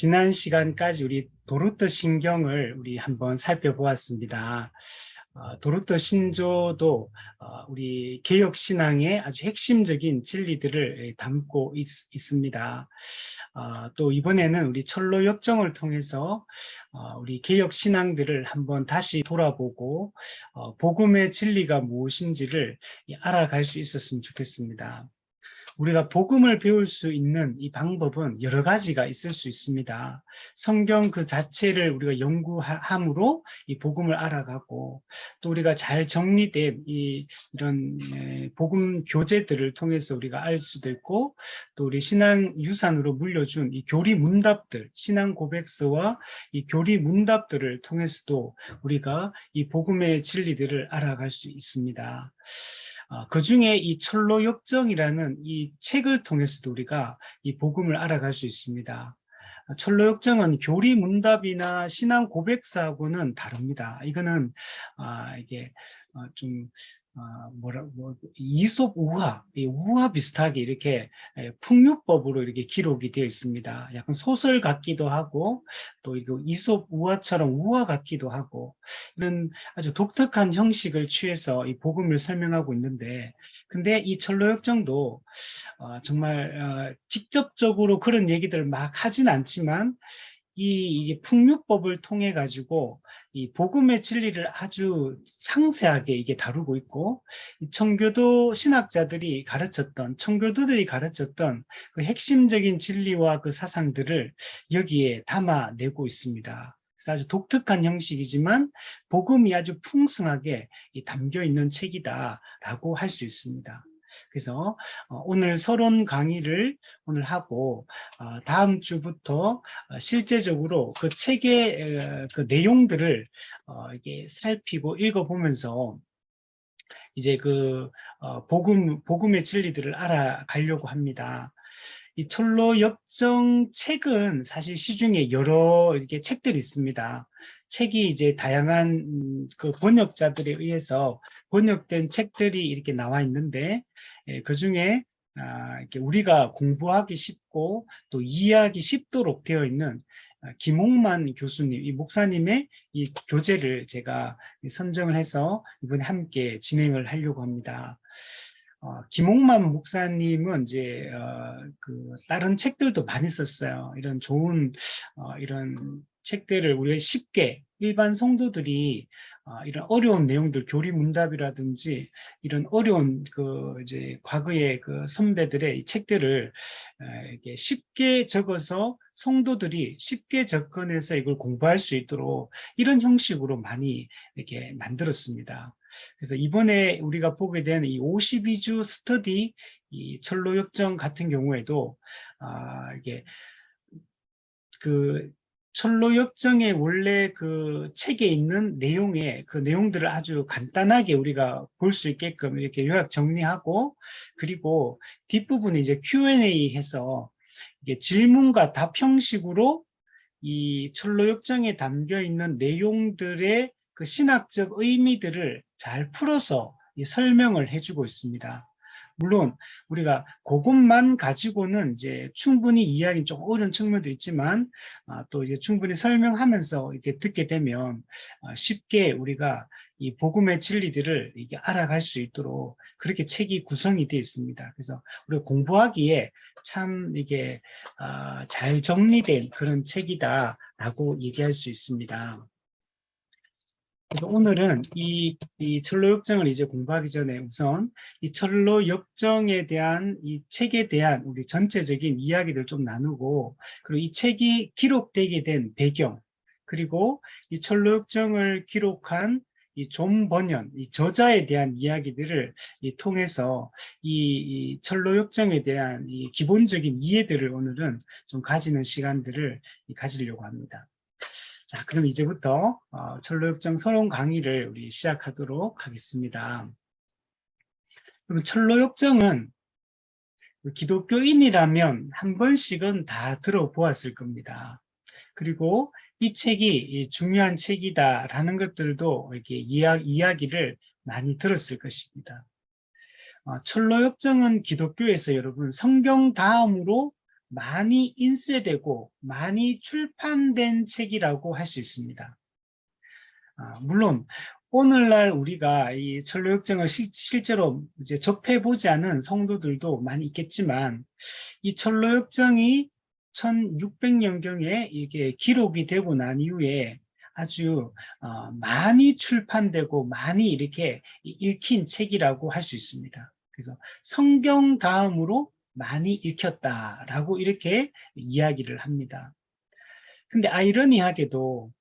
지난 시간까지 우리 도르트 신경을 우리 한번 살펴보았습니다. 도르트 신조도 우리 개혁 신앙의 아주 핵심적인 진리들을 담고 있습니다. 또 이번에는 우리 철로 역정을 통해서 우리 개혁 신앙들을 한번 다시 돌아보고 복음의 진리가 무엇인지를 알아갈 수 있었으면 좋겠습니다. 우리가 복음을 배울 수 있는 이 방법은 여러 가지가 있을 수 있습니다. 성경 그 자체를 우리가 연구함으로 이 복음을 알아가고, 또 우리가 잘 정리된 이런 복음 교재들을 통해서 우리가 알 수도 있고, 또 우리 신앙 유산으로 물려준 이 교리 문답들, 신앙 고백서와 이 교리 문답들을 통해서도 우리가 이 복음의 진리들을 알아갈 수 있습니다. 그 중에 이 철로 역정이라는 이 책을 통해서도 우리가 이 복음을 알아갈 수 있습니다. 철로 역정은 교리 문답이나 신앙 고백사하고는 다릅니다. 이거는 이게 좀 이솝 우화, 우화 비슷하게 이렇게 풍류법으로 이렇게 기록이 되어 있습니다. 약간 소설 같기도 하고, 또 이거 이솝 우화처럼 우화 같기도 하고, 이런 아주 독특한 형식을 취해서 이 복음을 설명하고 있는데, 근데 이 철로 역정도 정말 직접적으로 그런 얘기들을 막 하진 않지만, 이제 풍류법을 통해 가지고 이 복음의 진리를 아주 상세하게 이게 다루고 있고, 청교도 신학자들이 가르쳤던, 청교도들이 가르쳤던 그 핵심적인 진리와 그 사상들을 여기에 담아내고 있습니다. 그래서 아주 독특한 형식이지만 복음이 아주 풍성하게 담겨 있는 책이다라고 할 수 있습니다. 그래서 오늘 서론 강의를 오늘 하고, 다음 주부터 실제적으로 그 책의 그 내용들을 이게 살피고 읽어보면서 이제 그 복음의 진리들을 알아가려고 합니다. 이 철로 역정 책은 사실 시중에 여러 이렇게 책들이 있습니다. 책이 이제 다양한 그 번역자들에 의해서 번역된 책들이 이렇게 나와 있는데, 그 중에 이렇게 우리가 공부하기 쉽고 또 이해하기 쉽도록 되어 있는 김홍만 교수님, 이 목사님의 이 교재를 제가 선정을 해서 이번에 함께 진행을 하려고 합니다. 김홍만 목사님은 이제 그 다른 책들도 많이 썼어요. 이런 좋은 이런 책들을 우리가 쉽게 일반 성도들이 이런 어려운 내용들, 교리 문답이라든지 이런 어려운 그 이제 과거의 그 선배들의 이 책들을 이렇게 쉽게 적어서 성도들이 쉽게 접근해서 이걸 공부할 수 있도록 이런 형식으로 많이 이렇게 만들었습니다. 그래서 이번에 우리가 보게 된 이 52주 스터디, 이 철로 역정 같은 경우에도 이게 그 철로 역정의 원래 그 책에 있는 내용의 그 내용들을 아주 간단하게 우리가 볼 수 있게끔 이렇게 요약 정리하고, 그리고 뒷부분에 이제 Q&A 해서 이게 질문과 답 형식으로 이 철로 역정에 담겨 있는 내용들의 그 신학적 의미들을 잘 풀어서 설명을 해주고 있습니다. 물론 우리가 그것만 가지고는 이제 충분히 이해하기 좀 어려운 측면도 있지만, 또 이제 충분히 설명하면서 이렇게 듣게 되면 쉽게 우리가 이 복음의 진리들을 이게 알아갈 수 있도록 그렇게 책이 구성이 되어 있습니다. 그래서 우리가 공부하기에 참 이게 잘 정리된 그런 책이다라고 얘기할 수 있습니다. 그래서 오늘은 이 철로 역정을 이제 공부하기 전에 우선 이 철로 역정에 대한 이 책에 대한 우리 전체적인 이야기를 좀 나누고, 그리고 이 책이 기록되게 된 배경, 그리고 이 철로 역정을 기록한 이 존 번연, 이 저자에 대한 이야기들을 통해서 이 철로 역정에 대한 이 기본적인 이해들을 오늘은 좀 가지는 시간들을 가지려고 합니다. 자, 그럼 이제부터 철로 역정 서론 강의를 우리 시작하도록 하겠습니다. 그럼 철로 역정은 기독교인이라면 한 번씩은 다 들어보았을 겁니다. 그리고 이 책이 중요한 책이다라는 것들도 이렇게 이야기를 많이 들었을 것입니다. 철로 역정은 기독교에서 여러분 성경 다음으로 많이 인쇄되고 많이 출판된 책이라고 할 수 있습니다. 물론 오늘날 우리가 이 철로역정을 실제로 이제 접해보지 않은 성도들도 많이 있겠지만, 이 철로역정이 1600년경에 이게 기록이 되고 난 이후에 아주 많이 출판되고 많이 이렇게 읽힌 책이라고 할 수 있습니다. 그래서 성경 다음으로 많이 읽혔다라고 이렇게 이야기를 합니다. 근데 아이러니하게도,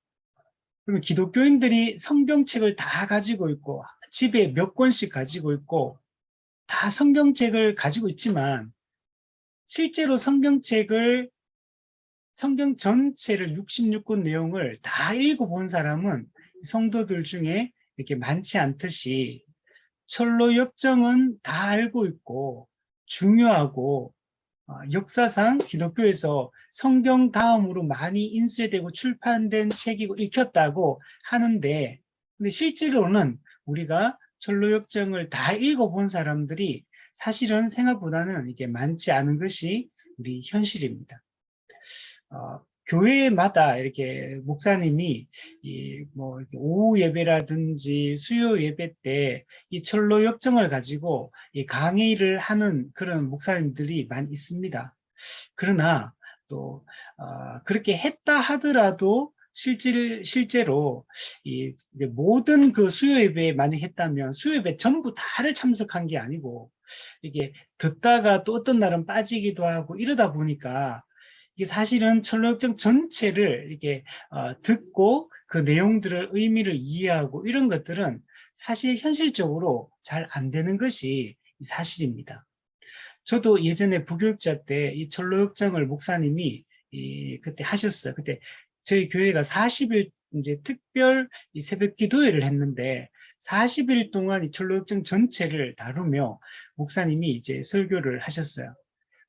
그러면 기독교인들이 성경책을 다 가지고 있고 집에 몇 권씩 가지고 있고 다 성경책을 가지고 있지만, 실제로 성경 전체를 66권 내용을 다 읽어본 사람은 성도들 중에 이렇게 많지 않듯이, 철로 역정은 다 알고 있고 중요하고 역사상 기독교에서 성경 다음으로 많이 인쇄되고 출판된 책이고 읽혔다고 하는데, 근데 실제로는 우리가 철로 역정을 다 읽어본 사람들이 사실은 생각보다는 이게 많지 않은 것이 우리 현실입니다. 교회마다 이렇게 목사님이 뭐 오후 예배라든지 수요 예배 때 이 철로 역정을 가지고 이 강의를 하는 그런 목사님들이 많이 있습니다. 그러나 또 그렇게 했다 하더라도 실제로 이 모든 그 수요 예배에 많이 했다면 수요 예배 전부 다를 참석한 게 아니고, 이게 듣다가 또 어떤 날은 빠지기도 하고 이러다 보니까, 이게 사실은 철로역정 전체를 이렇게 듣고 그 내용들을 의미를 이해하고 이런 것들은 사실 현실적으로 잘 안 되는 것이 사실입니다. 저도 예전에 부교육자 때 이 철로역정을 목사님이 그때 하셨어요. 그때 저희 교회가 40일 이제 특별 이 새벽 기도회를 했는데, 40일 동안 이 철로역정 전체를 다루며 목사님이 이제 설교를 하셨어요.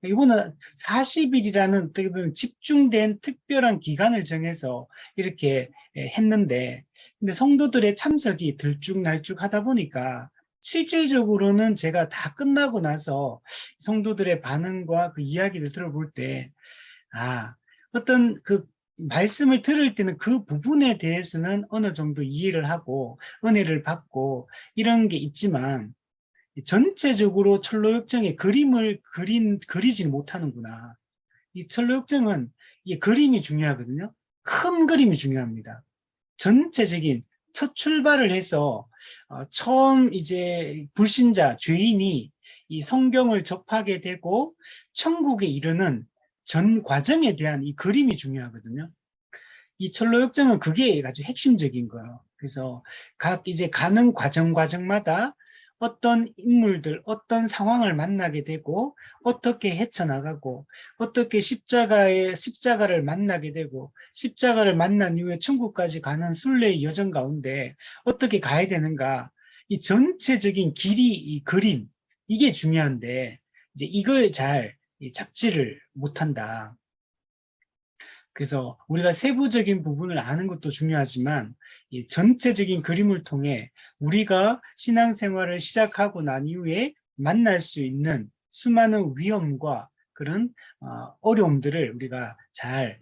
이거는 40일이라는 어떻게 보면 집중된 특별한 기간을 정해서 이렇게 했는데, 근데 성도들의 참석이 들쭉날쭉 하다 보니까 실질적으로는 제가 다 끝나고 나서 성도들의 반응과 그 이야기를 들어볼 때, 어떤 그 말씀을 들을 때는 그 부분에 대해서는 어느 정도 이해를 하고 은혜를 받고 이런 게 있지만, 전체적으로 철로역정의 그림을 그리지 못하는구나. 이 철로역정은 이 그림이 중요하거든요. 큰 그림이 중요합니다. 전체적인 첫 출발을 해서 처음 이제 불신자 죄인이 이 성경을 접하게 되고 천국에 이르는 전 과정에 대한 이 그림이 중요하거든요. 이 철로역정은 그게 아주 핵심적인 거예요. 그래서 각 이제 가는 과정마다 어떤 인물들, 어떤 상황을 만나게 되고, 어떻게 헤쳐나가고, 어떻게 십자가를 만나게 되고, 십자가를 만난 이후에 천국까지 가는 순례의 여정 가운데 어떻게 가야 되는가. 이 전체적인 길이, 이 그림, 이게 중요한데, 이제 이걸 잘 잡지를 못한다. 그래서 우리가 세부적인 부분을 아는 것도 중요하지만, 이 전체적인 그림을 통해 우리가 신앙생활을 시작하고 난 이후에 만날 수 있는 수많은 위험과 그런 어려움들을 우리가 잘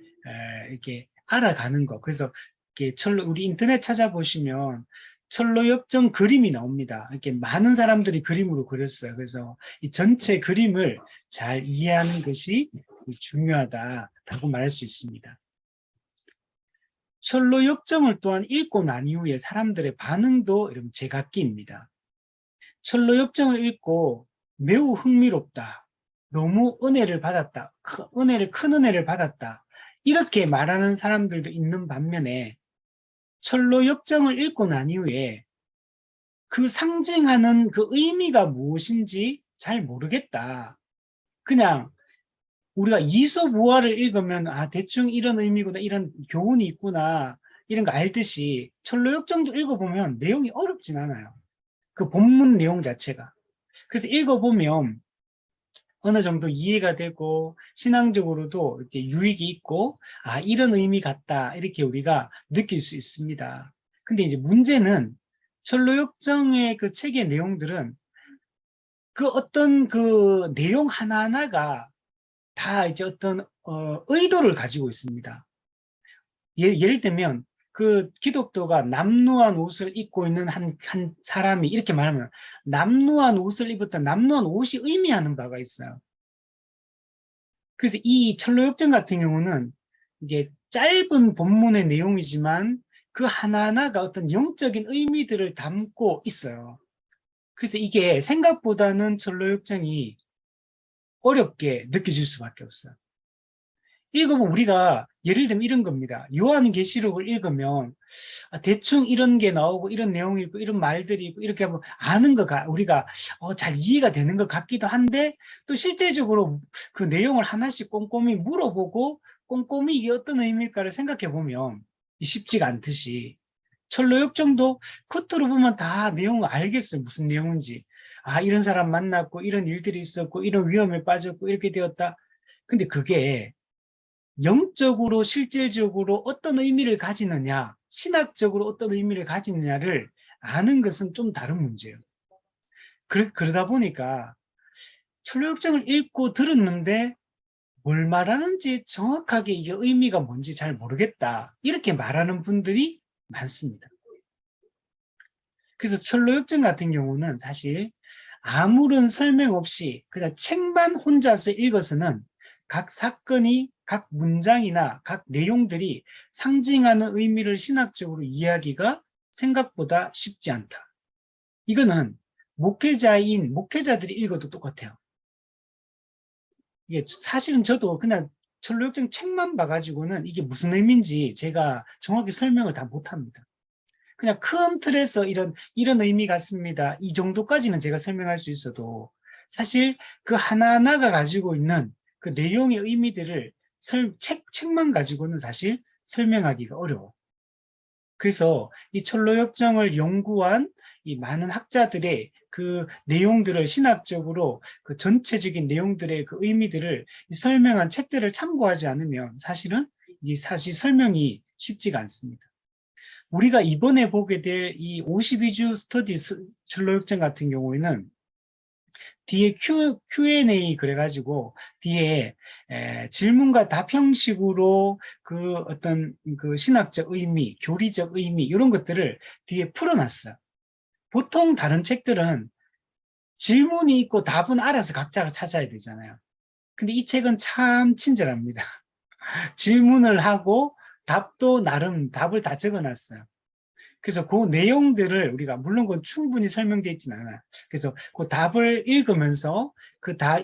이렇게 알아가는 것. 그래서 이렇게 우리 인터넷 찾아보시면 철로 역정 그림이 나옵니다. 이렇게 많은 사람들이 그림으로 그렸어요. 그래서 이 전체 그림을 잘 이해하는 것이 중요하다라고 말할 수 있습니다. 철로 역정을 또한 읽고 난 이후에 사람들의 반응도 이런 제각기입니다. 철로 역정을 읽고 매우 흥미롭다, 너무 은혜를 받았다, 큰 은혜를 받았다, 이렇게 말하는 사람들도 있는 반면에, 철로 역정을 읽고 난 이후에 그 상징하는 그 의미가 무엇인지 잘 모르겠다, 그냥 우리가 이솝우화를 읽으면 대충 이런 의미구나, 이런 교훈이 있구나, 이런 거 알듯이 철로역정도 읽어보면 내용이 어렵진 않아요. 그 본문 내용 자체가. 그래서 읽어보면 어느 정도 이해가 되고 신앙적으로도 이렇게 유익이 있고 이런 의미 같다, 이렇게 우리가 느낄 수 있습니다. 근데 이제 문제는 철로역정의 그 책의 내용들은 그 어떤 그 내용 하나하나가 다 이제 어떤 의도를 가지고 있습니다. 예를 들면 그 기독교가 남루한 옷을 입고 있는 한 사람이 이렇게 말하면 남루한 옷을 입었다. 남루한 옷이 의미하는 바가 있어요. 그래서 이 철로역정 같은 경우는 이게 짧은 본문의 내용이지만 그 하나하나가 어떤 영적인 의미들을 담고 있어요. 그래서 이게 생각보다는 철로역정이 어렵게 느껴질 수밖에 없어요. 읽어보면 우리가 예를 들면 이런 겁니다. 요한계시록을 읽으면 대충 이런 게 나오고 이런 내용이 있고 이런 말들이 있고 이렇게 하면 아는 거가 우리가 잘 이해가 되는 것 같기도 한데 또 실제적으로 그 내용을 하나씩 꼼꼼히 물어보고 꼼꼼히 이게 어떤 의미일까를 생각해 보면 쉽지가 않듯이 철로역정도 겉으로 보면 다 내용을 알겠어요. 무슨 내용인지. 이런 사람 만났고 이런 일들이 있었고 이런 위험에 빠졌고 이렇게 되었다. 근데 그게 영적으로 실질적으로 어떤 의미를 가지느냐, 신학적으로 어떤 의미를 가지느냐를 아는 것은 좀 다른 문제예요. 그러다 보니까 철로역정을 읽고 들었는데 뭘 말하는지 정확하게 이게 의미가 뭔지 잘 모르겠다. 이렇게 말하는 분들이 많습니다. 그래서 철로역정 같은 경우는 사실 아무런 설명 없이 그냥 책만 혼자서 읽어서는 각 사건이 각 문장이나 각 내용들이 상징하는 의미를 신학적으로 이해하기가 생각보다 쉽지 않다. 이거는 목회자들이 읽어도 똑같아요. 이게 사실은 저도 그냥 철로역정 책만 봐가지고는 이게 무슨 의미인지 제가 정확히 설명을 다 못합니다. 그냥 큰 틀에서 이런 의미 같습니다. 이 정도까지는 제가 설명할 수 있어도 사실 그 하나하나가 가지고 있는 그 내용의 의미들을 책만 가지고는 사실 설명하기가 어려워. 그래서 이 철로역정을 연구한 이 많은 학자들의 그 내용들을 신학적으로 그 전체적인 내용들의 그 의미들을 설명한 책들을 참고하지 않으면 사실은 이 사실 설명이 쉽지가 않습니다. 우리가 이번에 보게 될 이 52주 스터디 철로역정 같은 경우에는 뒤에 Q&A 그래가지고 뒤에 질문과 답 형식으로 그 어떤 그 신학적 의미, 교리적 의미 이런 것들을 뒤에 풀어놨어요. 보통 다른 책들은 질문이 있고 답은 알아서 각자가 찾아야 되잖아요. 근데 이 책은 참 친절합니다. 질문을 하고 답도 나름 답을 다 적어놨어요. 그래서 그 내용들을 우리가 물론 그건 충분히 설명되어 있지는 않아요. 그래서 그 답을 읽으면서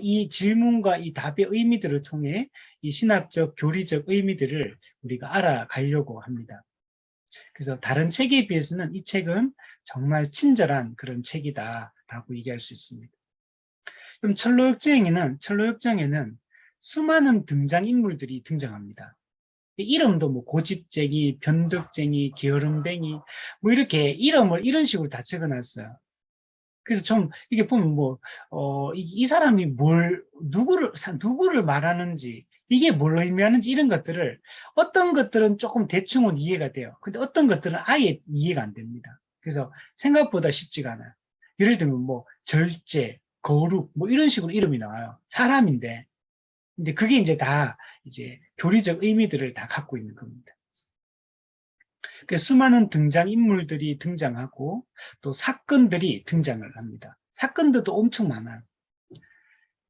이 질문과 이 답의 의미들을 통해 이 신학적, 교리적 의미들을 우리가 알아가려고 합니다. 그래서 다른 책에 비해서는 이 책은 정말 친절한 그런 책이다라고 얘기할 수 있습니다. 그럼 철로역정에는 수많은 등장인물들이 등장합니다. 이름도 뭐 고집쟁이, 변덕쟁이, 게으름뱅이 뭐 이렇게 이름을 이런 식으로 다 적어놨어요. 그래서 좀 이게 보면 이 사람이 누구를 말하는지 이게 뭘 의미하는지 이런 것들을 어떤 것들은 조금 대충은 이해가 돼요. 근데 어떤 것들은 아예 이해가 안 됩니다. 그래서 생각보다 쉽지가 않아요. 예를 들면 뭐 절제, 거룩 뭐 이런 식으로 이름이 나와요. 사람인데. 근데 그게 이제 교리적 의미들을 다 갖고 있는 겁니다. 수많은 등장인물들이 등장하고 또 사건들이 등장을 합니다. 사건들도 엄청 많아요.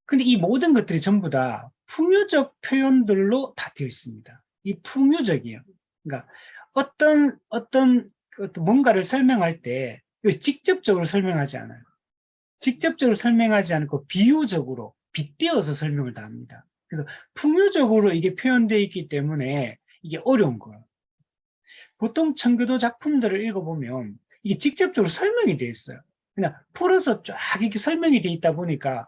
근데 이 모든 것들이 전부 다 풍요적 표현들로 다 되어 있습니다. 이 풍요적이에요. 그러니까 어떤 뭔가를 설명할 때 직접적으로 설명하지 않아요. 직접적으로 설명하지 않고 비유적으로 빗대어서 설명을 다 합니다. 그래서 풍요적으로 이게 표현되어 있기 때문에 이게 어려운 거예요. 보통 청교도 작품들을 읽어보면 이게 직접적으로 설명이 되어 있어요. 그냥 풀어서 쫙 이렇게 설명이 되어 있다 보니까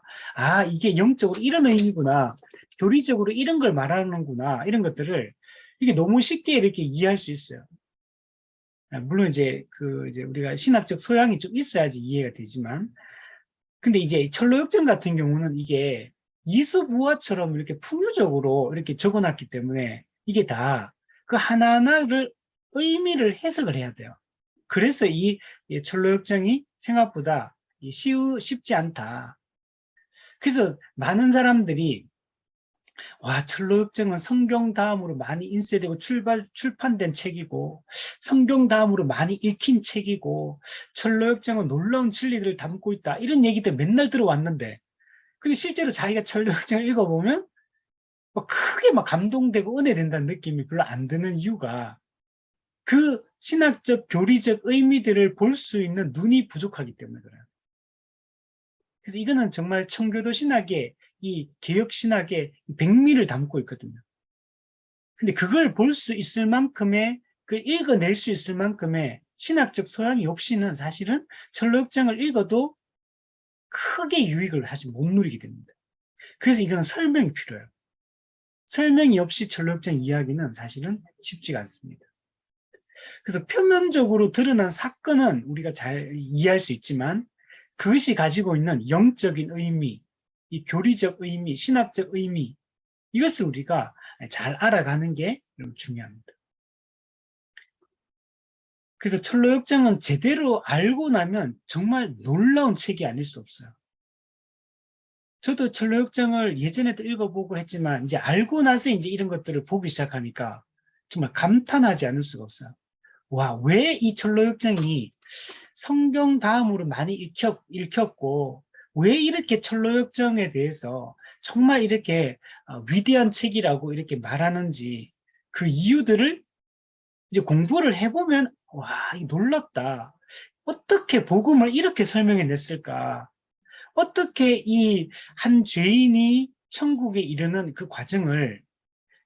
이게 영적으로 이런 의미구나. 교리적으로 이런 걸 말하는구나. 이런 것들을 이게 너무 쉽게 이렇게 이해할 수 있어요. 물론 이제 우리가 신학적 소양이 좀 있어야지 이해가 되지만 근데 이제 철로역정 같은 경우는 이게 이수부화처럼 이렇게 풍요적으로 이렇게 적어놨기 때문에 이게 다 그 하나하나를 의미를 해석을 해야 돼요. 그래서 이 철로역정이 생각보다 쉽지 않다. 그래서 많은 사람들이 와, 철로역정은 성경 다음으로 많이 인쇄되고 출판된 책이고, 성경 다음으로 많이 읽힌 책이고, 철로역정은 놀라운 진리들을 담고 있다. 이런 얘기들 맨날 들어왔는데, 근데 실제로 자기가 철로역정을 읽어보면, 막 크게 막 감동되고 은혜된다는 느낌이 별로 안 드는 이유가, 그 신학적, 교리적 의미들을 볼 수 있는 눈이 부족하기 때문에 그래요. 그래서 이거는 정말 청교도 신학의, 이 개혁 신학의 백미를 담고 있거든요. 근데 그걸 볼 수 있을 만큼의, 그걸 읽어낼 수 있을 만큼의 신학적 소양이 없이는 사실은 철로역정을 읽어도 크게 유익을 사실 못 누리게 됩니다. 그래서 이거는 설명이 필요해요. 설명이 없이 철로역정 이야기는 사실은 쉽지가 않습니다. 그래서 표면적으로 드러난 사건은 우리가 잘 이해할 수 있지만 그것이 가지고 있는 영적인 의미, 이 교리적 의미, 신학적 의미, 이것을 우리가 잘 알아가는 게 중요합니다. 그래서 철로역정은 제대로 알고 나면 정말 놀라운 책이 아닐 수 없어요. 저도 철로역정을 예전에도 읽어보고 했지만 이제 알고 나서 이제 이런 것들을 보기 시작하니까 정말 감탄하지 않을 수가 없어요. 와, 왜 이 철로역정이 성경 다음으로 많이 읽혔고 왜 이렇게 철로역정에 대해서 정말 이렇게 위대한 책이라고 이렇게 말하는지 그 이유들을 이제 공부를 해보면 와, 놀랍다. 어떻게 복음을 이렇게 설명해 냈을까? 어떻게 이 한 죄인이 천국에 이르는 그 과정을,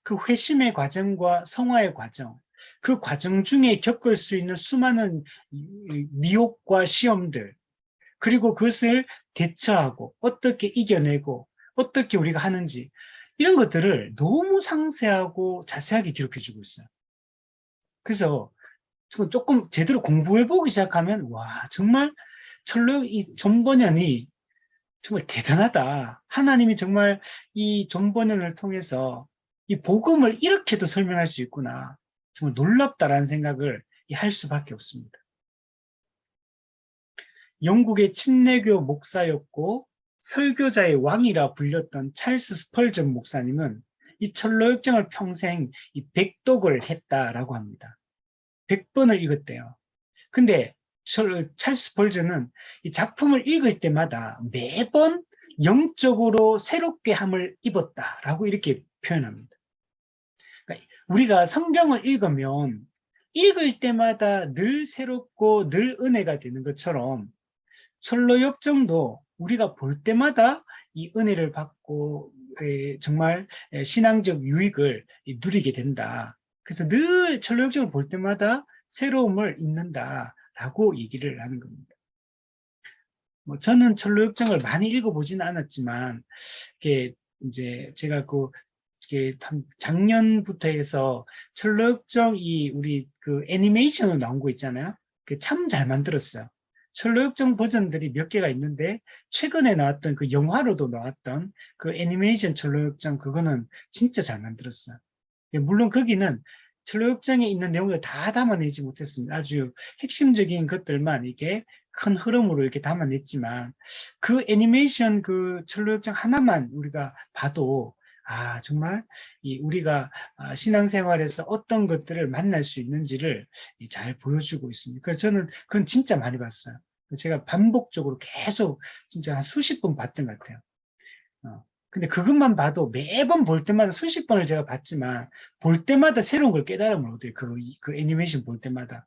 그 회심의 과정과 성화의 과정, 그 과정 중에 겪을 수 있는 수많은 미혹과 시험들, 그리고 그것을 대처하고 어떻게 이겨내고 어떻게 우리가 하는지 이런 것들을 너무 상세하고 자세하게 기록해주고 있어요. 그래서 조금 제대로 공부해보기 시작하면 와, 정말 이 존 버년이 정말 대단하다. 하나님이 정말 이 존 버년을 통해서 이 복음을 이렇게도 설명할 수 있구나. 정말 놀랍다라는 생각을 할 수밖에 없습니다. 영국의 침례교 목사였고 설교자의 왕이라 불렸던 찰스 스펄전 목사님은 이 철로역정을 평생 이 백독을 했다라고 합니다. 100번을 읽었대요. 근데 찰스 스펄전은 이 작품을 읽을 때마다 매번 영적으로 새롭게 함을 입었다라고 이렇게 표현합니다. 그러니까 우리가 성경을 읽으면 읽을 때마다 늘 새롭고 늘 은혜가 되는 것처럼 철로역정도 우리가 볼 때마다 이 은혜를 받고 정말 신앙적 유익을 누리게 된다. 그래서 늘 철로역정을 볼 때마다 새로움을 입는다라고 얘기를 하는 겁니다. 뭐 저는 철로역정을 많이 읽어보지는 않았지만 이게 이제 제가 이게 작년부터 해서 철로역정 우리 그 애니메이션으로 나온 거 있잖아요. 참 잘 만들었어요. 철로역정 버전들이 몇 개가 있는데 최근에 나왔던 그 영화로도 나왔던 그 애니메이션 철로역정 그거는 진짜 잘 만들었어요. 물론 거기는 철로역정에 있는 내용을 다 담아내지 못했습니다. 아주 핵심적인 것들만 이게 큰 흐름으로 이렇게 담아냈지만 그 애니메이션 그 철로역정 하나만 우리가 봐도 아 정말 우리가 신앙생활에서 어떤 것들을 만날 수 있는지를 잘 보여주고 있습니다. 그래서 저는 그건 진짜 많이 봤어요. 제가 반복적으로 계속 진짜 한 수십 번 봤던 것 같아요. 근데 그것만 봐도 매번 볼 때마다 수십 번을 제가 봤지만 볼 때마다 새로운 걸 깨달으면 어때요? 그 애니메이션 볼 때마다.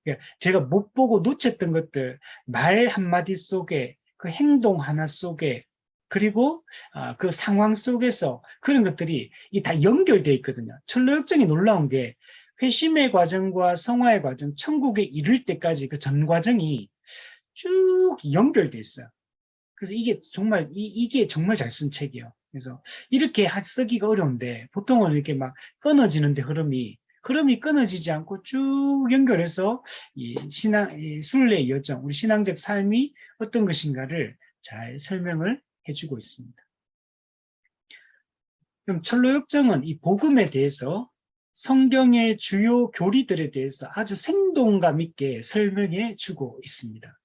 그러니까 제가 못 보고 놓쳤던 것들, 말 한마디 속에 그 행동 하나 속에 그리고 그 상황 속에서 그런 것들이 다 연결되어 있거든요. 철로역정이 놀라운 게 회심의 과정과 성화의 과정, 천국에 이를 때까지 그 전 과정이 쭉 연결돼 있어요. 그래서 이게 정말 잘 쓴 책이에요. 그래서 이렇게 쓰기가 어려운데 보통은 이렇게 막 끊어지는데 흐름이 끊어지지 않고 쭉 연결해서 이 순례의 여정, 우리 신앙적 삶이 어떤 것인가를 잘 설명을 해주고 있습니다. 그럼 철로역정은 이 복음에 대해서 성경의 주요 교리들에 대해서 아주 생동감 있게 설명해 주고 있습니다.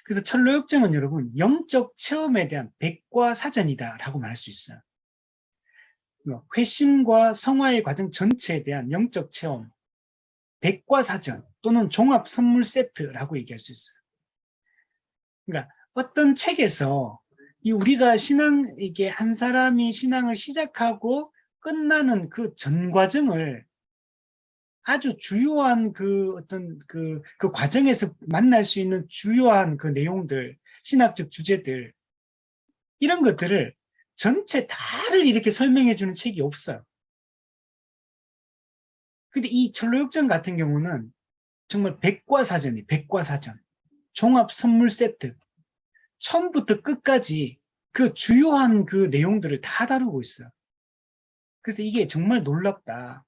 그래서 철로역정은 여러분 영적 체험에 대한 백과사전이다라고 말할 수 있어요. 회심과 성화의 과정 전체에 대한 영적 체험, 백과사전 또는 종합 선물 세트라고 얘기할 수 있어요. 그러니까 어떤 책에서 우리가 이게 한 사람이 신앙을 시작하고 끝나는 그 전 과정을 아주 주요한 그 과정에서 만날 수 있는 주요한 그 내용들, 신학적 주제들, 이런 것들을 전체 다를 이렇게 설명해 주는 책이 없어요. 근데 이 철로역전 같은 경우는 정말 백과사전이 백과사전, 종합 선물 세트, 처음부터 끝까지 그 주요한 그 내용들을 다 다루고 있어요. 그래서 이게 정말 놀랍다.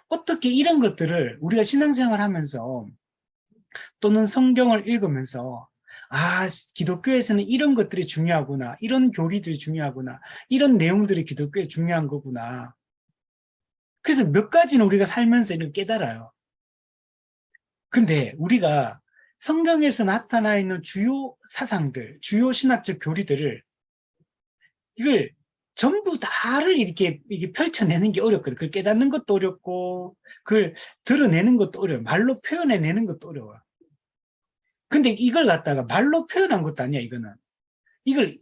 어떻게 이런 것들을 우리가 신앙생활 하면서 또는 성경을 읽으면서 기독교에서는 이런 것들이 중요하구나. 이런 교리들이 중요하구나. 이런 내용들이 기독교에 중요한 거구나. 그래서 몇 가지는 우리가 살면서 이렇게 깨달아요. 근데 우리가 성경에서 나타나 있는 주요 사상들, 주요 신학적 교리들을 이걸 전부 다를 이렇게 펼쳐내는 게 어렵거든요. 그걸 깨닫는 것도 어렵고, 그걸 드러내는 것도 어려워요. 말로 표현해내는 것도 어려워요. 근데 이걸 갖다가 말로 표현한 것도 아니야, 이거는. 이걸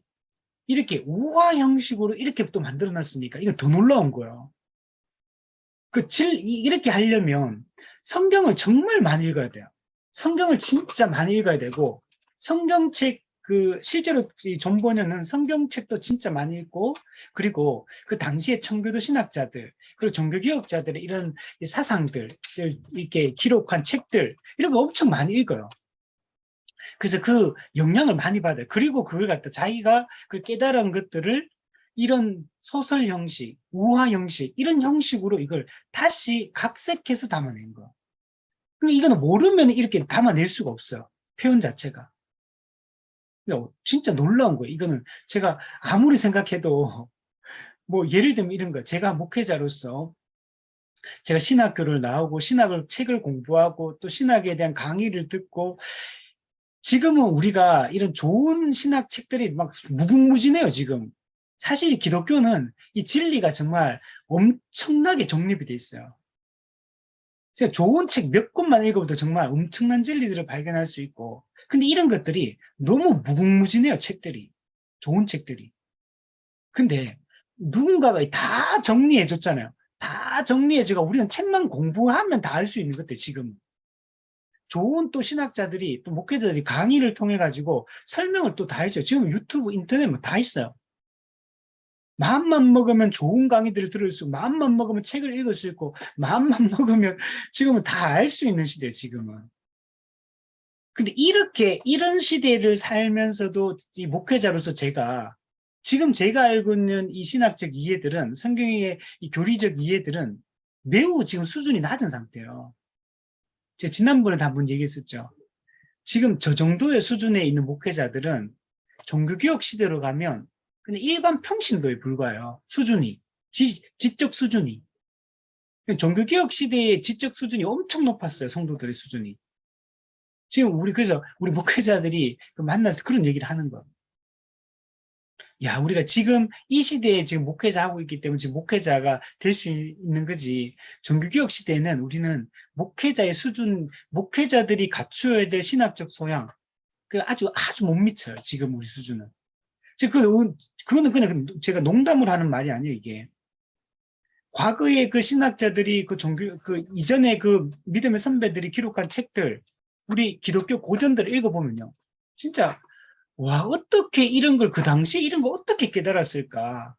이렇게 우화 형식으로 이렇게 또 만들어 놨으니까 이건 더 놀라운 거예요. 이렇게 하려면 성경을 정말 많이 읽어야 돼요. 성경을 진짜 많이 읽어야 되고, 성경책, 실제로 이 존 번연은 성경책도 진짜 많이 읽고, 그리고 그 당시에 청교도 신학자들, 그리고 종교개혁자들의 이런 사상들, 이렇게 기록한 책들, 이런 거 엄청 많이 읽어요. 그래서 그 영향을 많이 받아요. 그리고 그걸 갖다 자기가 그 깨달은 것들을 이런 소설 형식, 우화 형식, 이런 형식으로 이걸 다시 각색해서 담아낸 거. 근데 이거는 모르면 이렇게 담아낼 수가 없어요. 표현 자체가. 진짜 놀라운 거예요. 이거는 제가 아무리 생각해도 뭐 예를 들면 이런 거. 제가 목회자로서 제가 신학교를 나오고 책을 공부하고 또 신학에 대한 강의를 듣고 지금은 우리가 이런 좋은 신학 책들이 막 무궁무진해요, 지금. 사실 기독교는 이 진리가 정말 엄청나게 정립이 돼 있어요. 제가 좋은 책 몇 권만 읽어도 정말 엄청난 진리들을 발견할 수 있고, 근데 이런 것들이 너무 무궁무진해요, 책들이. 좋은 책들이. 근데 누군가가 다 정리해 줬잖아요. 다 정리해주고 우리는 책만 공부하면 다 알 수 있는 것들, 지금. 좋은 또 신학자들이 또 목회자들이 강의를 통해 가지고 설명을 또 다 해줘요. 지금 유튜브, 인터넷 뭐 다 있어요. 마음만 먹으면 좋은 강의들을 들을 수 있고, 마음만 먹으면 책을 읽을 수 있고, 마음만 먹으면 지금은 다 알 수 있는 시대예요, 지금은. 근데 이런 시대를 살면서도 이 목회자로서 지금 제가 알고 있는 이 신학적 이해들은, 성경의 이 교리적 이해들은 매우 지금 수준이 낮은 상태예요. 제가 지난번에도 한번 얘기했었죠. 지금 저 정도의 수준에 있는 목회자들은 종교개혁 시대로 가면 그냥 일반 평신도에 불과해요. 수준이. 지적 수준이. 종교개혁 시대의 지적 수준이 엄청 높았어요. 성도들의 수준이. 지금 그래서 우리 목회자들이 만나서 그런 얘기를 하는 거예요. 야, 우리가 지금 이 시대에 지금 목회자 하고 있기 때문에 지금 목회자가 될 수 있는 거지. 종교개혁 시대에는 우리는 목회자의 수준, 목회자들이 갖추어야 될 신학적 소양, 아주 못 미쳐요. 지금 우리 수준은. 그거는 그냥 제가 농담을 하는 말이 아니에요, 이게. 과거에 그 신학자들이 이전에 그 믿음의 선배들이 기록한 책들, 우리 기독교 고전들을 읽어보면요. 진짜, 와, 어떻게 이런 걸, 그 당시 이런 거 어떻게 깨달았을까?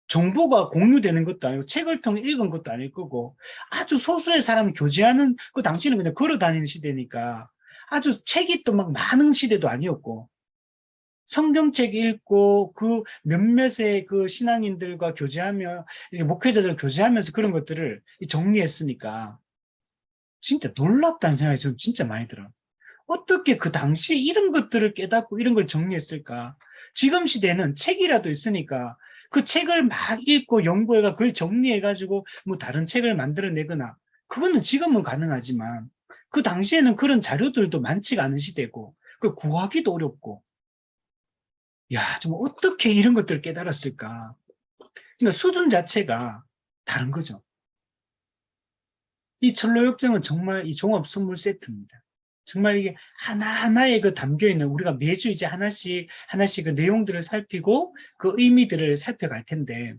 정보가 공유되는 것도 아니고, 책을 통해 읽은 것도 아닐 거고, 아주 소수의 사람이 교제하는, 그 당시는 그냥 걸어 다니는 시대니까, 아주 책이 또 막 많은 시대도 아니었고, 성경책 읽고 그 몇몇의 그 신앙인들과 교제하며 목회자들 교제하면서 그런 것들을 정리했으니까 진짜 놀랍다는 생각이 좀 진짜 많이 들어요. 어떻게 그 당시 이런 것들을 깨닫고 이런 걸 정리했을까? 지금 시대는 책이라도 있으니까 그 책을 막 읽고 연구해가 그걸 정리해가지고 뭐 다른 책을 만들어내거나 그거는 지금은 가능하지만 그 당시에는 그런 자료들도 많지가 않은 시대고 그걸 구하기도 어렵고 야, 정말 어떻게 이런 것들을 깨달았을까? 그러니까 수준 자체가 다른 거죠. 이 철로역정은 정말 이 종합 선물 세트입니다. 정말 이게 하나하나에 그 담겨있는, 우리가 매주 이제 하나씩 그 내용들을 살피고 그 의미들을 살펴갈 텐데,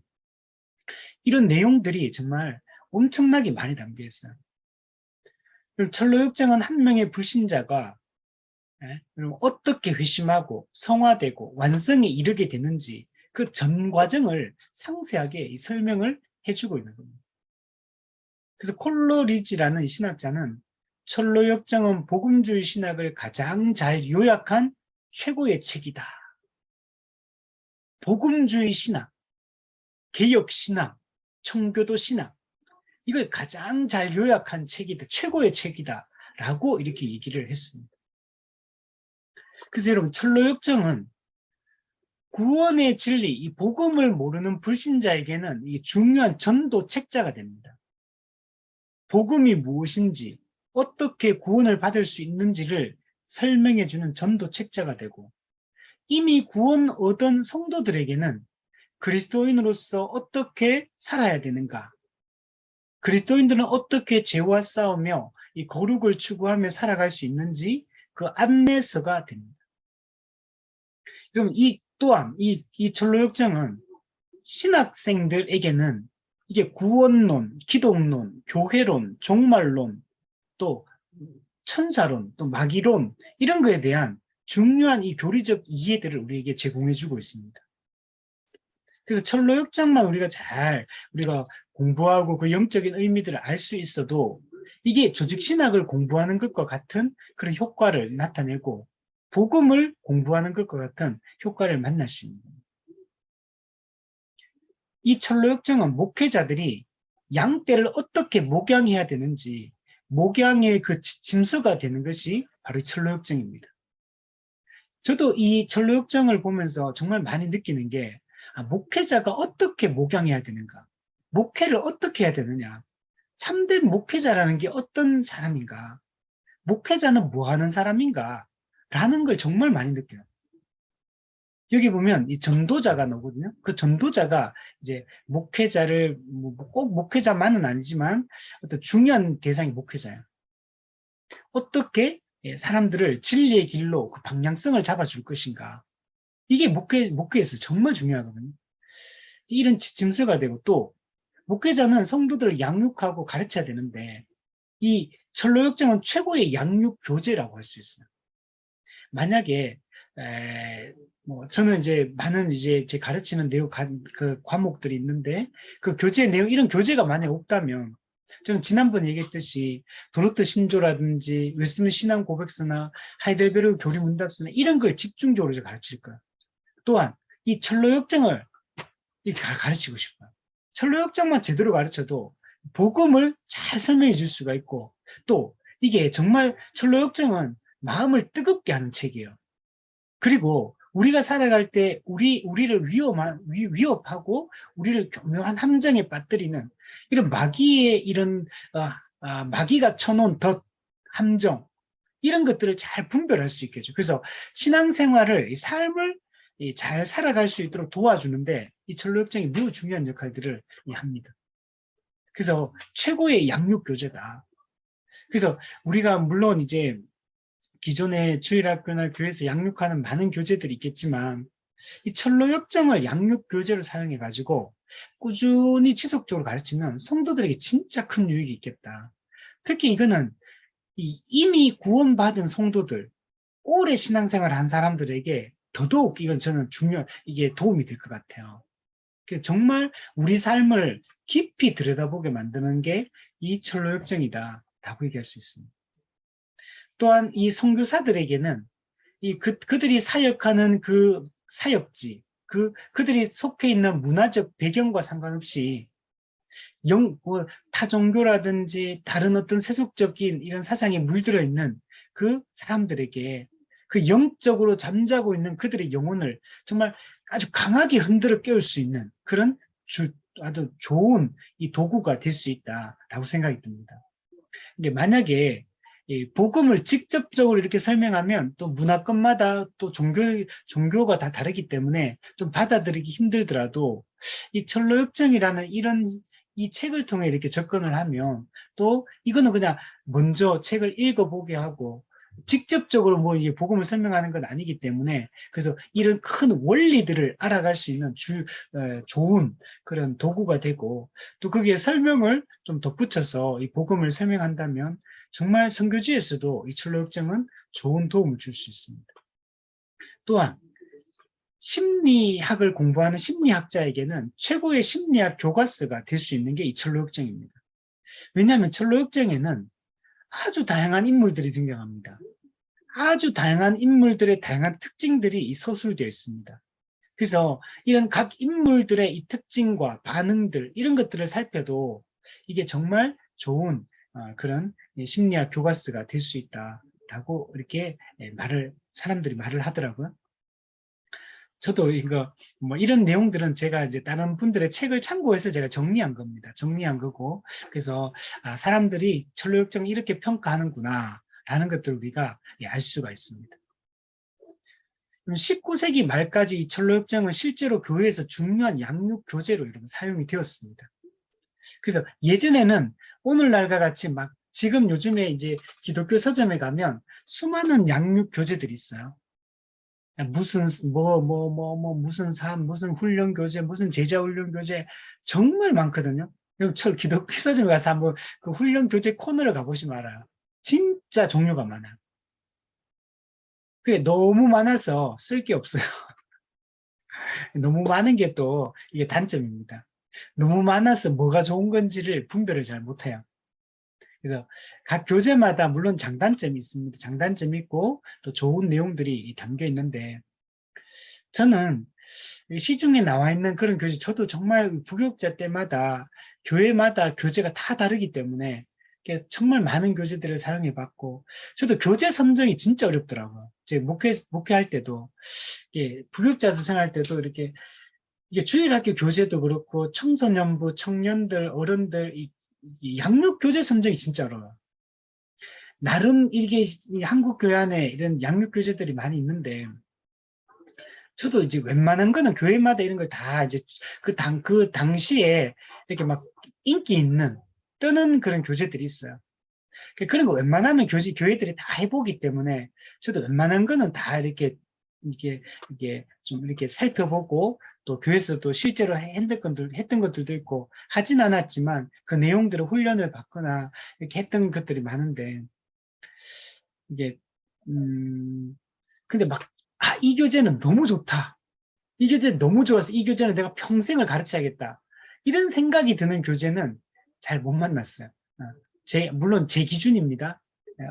이런 내용들이 정말 엄청나게 많이 담겨 있어요. 철로역정은 한 명의 불신자가 어떻게 회심하고 성화되고 완성에 이르게 되는지 그 전 과정을 상세하게 설명을 해주고 있는 겁니다. 그래서 콜로리지라는 신학자는 철로역정은 복음주의 신학을 가장 잘 요약한 최고의 책이다. 복음주의 신학, 개혁 신학, 청교도 신학, 이걸 가장 잘 요약한 책이다. 최고의 책이다. 라고 이렇게 얘기를 했습니다. 그래서 여러분, 철로역정은 구원의 진리, 이 복음을 모르는 불신자에게는 이 중요한 전도 책자가 됩니다. 복음이 무엇인지, 어떻게 구원을 받을 수 있는지를 설명해주는 전도 책자가 되고, 이미 구원 얻은 성도들에게는 그리스도인으로서 어떻게 살아야 되는가, 그리스도인들은 어떻게 죄와 싸우며 이 거룩을 추구하며 살아갈 수 있는지 그 안내서가 됩니다. 그럼 이 또한 이 철로역정은 신학생들에게는 이게 구원론, 기독론, 교회론, 종말론, 또 천사론, 또 마귀론, 이런 거에 대한 중요한 이 교리적 이해들을 우리에게 제공해주고 있습니다. 그래서 철로역정만 우리가 공부하고 그 영적인 의미들을 알 수 있어도 이게 조직신학을 공부하는 것과 같은 그런 효과를 나타내고 복음을 공부하는 것과 같은 효과를 만날 수 있는 겁니다. 이 철로역정은 목회자들이 양떼를 어떻게 목양해야 되는지 목양의 그 짐서가 되는 것이 바로 철로역정입니다. 저도 이 철로역정을 보면서 정말 많이 느끼는 게 목회자가 어떻게 목양해야 되는가, 목회를 어떻게 해야 되느냐, 참된 목회자라는 게 어떤 사람인가, 목회자는 뭐 하는 사람인가 라는 걸 정말 많이 느껴요. 여기 보면 이 전도자가 나오거든요. 그 전도자가 이제 목회자를 꼭 목회자만은 아니지만 어떤 중요한 대상이 목회자예요. 어떻게 사람들을 진리의 길로 그 방향성을 잡아줄 것인가. 이게 목회에서 정말 중요하거든요. 이런 짐승가 되고, 또 목회자는 성도들을 양육하고 가르쳐야 되는데 이 철로역정은 최고의 양육 교재라고 할 수 있어요. 만약에 저는 이제 많은 제 가르치는 내용 그 과목들이 있는데 그 교재 내용, 이런 교재가 만약 없다면 저는 지난번에 얘기했듯이 도르트 신조라든지 웨스트민스터 신앙 고백서나 하이델베르그 교리 문답서나 이런 걸 집중적으로 가르칠 거예요. 또한 이 철로역정을 가르치고 싶어요. 철로역정만 제대로 가르쳐도 복음을 잘 설명해 줄 수가 있고, 또 이게 정말 철로역정은 마음을 뜨겁게 하는 책이에요. 그리고 우리가 살아갈 때 우리를 위협하고 우리를 교묘한 함정에 빠뜨리는 이런 마귀의 이런 마귀가 쳐놓은 덫, 함정, 이런 것들을 잘 분별할 수 있겠죠. 그래서 신앙생활을, 이 삶을 잘 살아갈 수 있도록 도와주는데 이 철로역정이 매우 중요한 역할들을 합니다. 그래서 최고의 양육 교재다. 그래서 우리가 물론 이제 기존의 주일학교나 교회에서 양육하는 많은 교재들이 있겠지만 이 철로역정을 양육 교재로 사용해 가지고 꾸준히 지속적으로 가르치면 성도들에게 진짜 큰 유익이 있겠다. 특히 이거는 이미 구원받은 성도들, 오래 신앙생활을 한 사람들에게 더더욱 이건 저는 이게 도움이 될 것 같아요. 그래서 정말 우리 삶을 깊이 들여다보게 만드는 게 이 철로역정이다라고 얘기할 수 있습니다. 또한 이 선교사들에게는 그들이 사역하는 그 사역지, 그들이 속해 있는 문화적 배경과 상관없이 타종교라든지 다른 어떤 세속적인 이런 사상에 물들어 있는 그 사람들에게 그 영적으로 잠자고 있는 그들의 영혼을 정말 아주 강하게 흔들어 깨울 수 있는 그런 아주 좋은 이 도구가 될 수 있다라고 생각이 듭니다. 근데 만약에 복음을 직접적으로 이렇게 설명하면 또 문화권마다 또 종교가 다 다르기 때문에 좀 받아들이기 힘들더라도 이 철로역정이라는 이런 이 책을 통해 이렇게 접근을 하면 또 이거는 그냥 먼저 책을 읽어보게 하고 직접적으로 뭐 이게 복음을 설명하는 건 아니기 때문에 그래서 이런 큰 원리들을 알아갈 수 있는 좋은 그런 도구가 되고 또 거기에 설명을 좀 덧붙여서 이 복음을 설명한다면 정말 선교지에서도 이 철로역정은 좋은 도움을 줄 수 있습니다. 또한 심리학을 공부하는 심리학자에게는 최고의 심리학 교과서가 될 수 있는 게 이 철로역정입니다. 왜냐하면 철로역정에는 아주 다양한 인물들이 등장합니다. 아주 다양한 인물들의 다양한 특징들이 이 서술되어 있습니다. 그래서 이런 각 인물들의 이 특징과 반응들 이런 것들을 살펴도 이게 정말 좋은 그런 심리학 교과서가 될 수 있다라고 이렇게 사람들이 말을 하더라고요. 저도 이거 뭐 이런 내용들은 제가 이제 다른 분들의 책을 참고해서 제가 정리한 겁니다. 정리한 거고 그래서 사람들이 철로역정을 이렇게 평가하는구나 라는 것들을 우리가 알 수가 있습니다. 19세기 말까지 이 철로역정은 실제로 교회에서 중요한 양육 교재로 이렇게 사용이 되었습니다. 그래서 예전에는 오늘날과 같이 막 지금 요즘에 이제 기독교 서점에 가면 수많은 양육 교재들이 있어요. 무슨 무슨 무슨 훈련 교재, 무슨 제자 훈련 교재 정말 많거든요. 그리고 기독교 서점에 가서 한번 그 훈련 교재 코너를 가보시면 알아요. 진짜 종류가 많아요. 그게 너무 많아서 쓸 게 없어요. 너무 많은 게 또 이게 단점입니다. 너무 많아서 뭐가 좋은 건지를 분별을 잘 못해요. 그래서 각 교재마다 물론 장단점이 있습니다. 장단점이 있고 또 좋은 내용들이 담겨 있는데 저는 시중에 나와 있는 그런 교재, 저도 정말 부교육자 때마다 교회마다 교재가 다 다르기 때문에 정말 많은 교재들을 사용해 봤고 저도 교재 선정이 진짜 어렵더라고요. 제 목회할 때도 부교육자들 생활할 때도 이렇게 이게 주일학교 교재도 그렇고 청소년부, 청년들, 어른들 이 양육 교재 선정이 진짜 어려워요. 나름 이게 한국 교회 안에 이런 양육 교재들이 많이 있는데 저도 이제 웬만한 거는 교회마다 이런 걸 다 이제 그 당시에 이렇게 막 인기 있는 뜨는 그런 교재들이 있어요. 그런 거 웬만하면 교회들이 다 해보기 때문에 저도 웬만한 거는 다 이게 좀 이렇게 살펴보고 또 교회에서도 실제로 했던 것들도 있고 하진 않았지만 그 내용들을 훈련을 받거나 이렇게 했던 것들이 많은데 이게 근데 이 교재는 너무 좋다. 이 교재 너무 좋아서 이 교재는 내가 평생을 가르쳐야겠다. 이런 생각이 드는 교재는 잘 못 만났어요. 물론 제 기준입니다.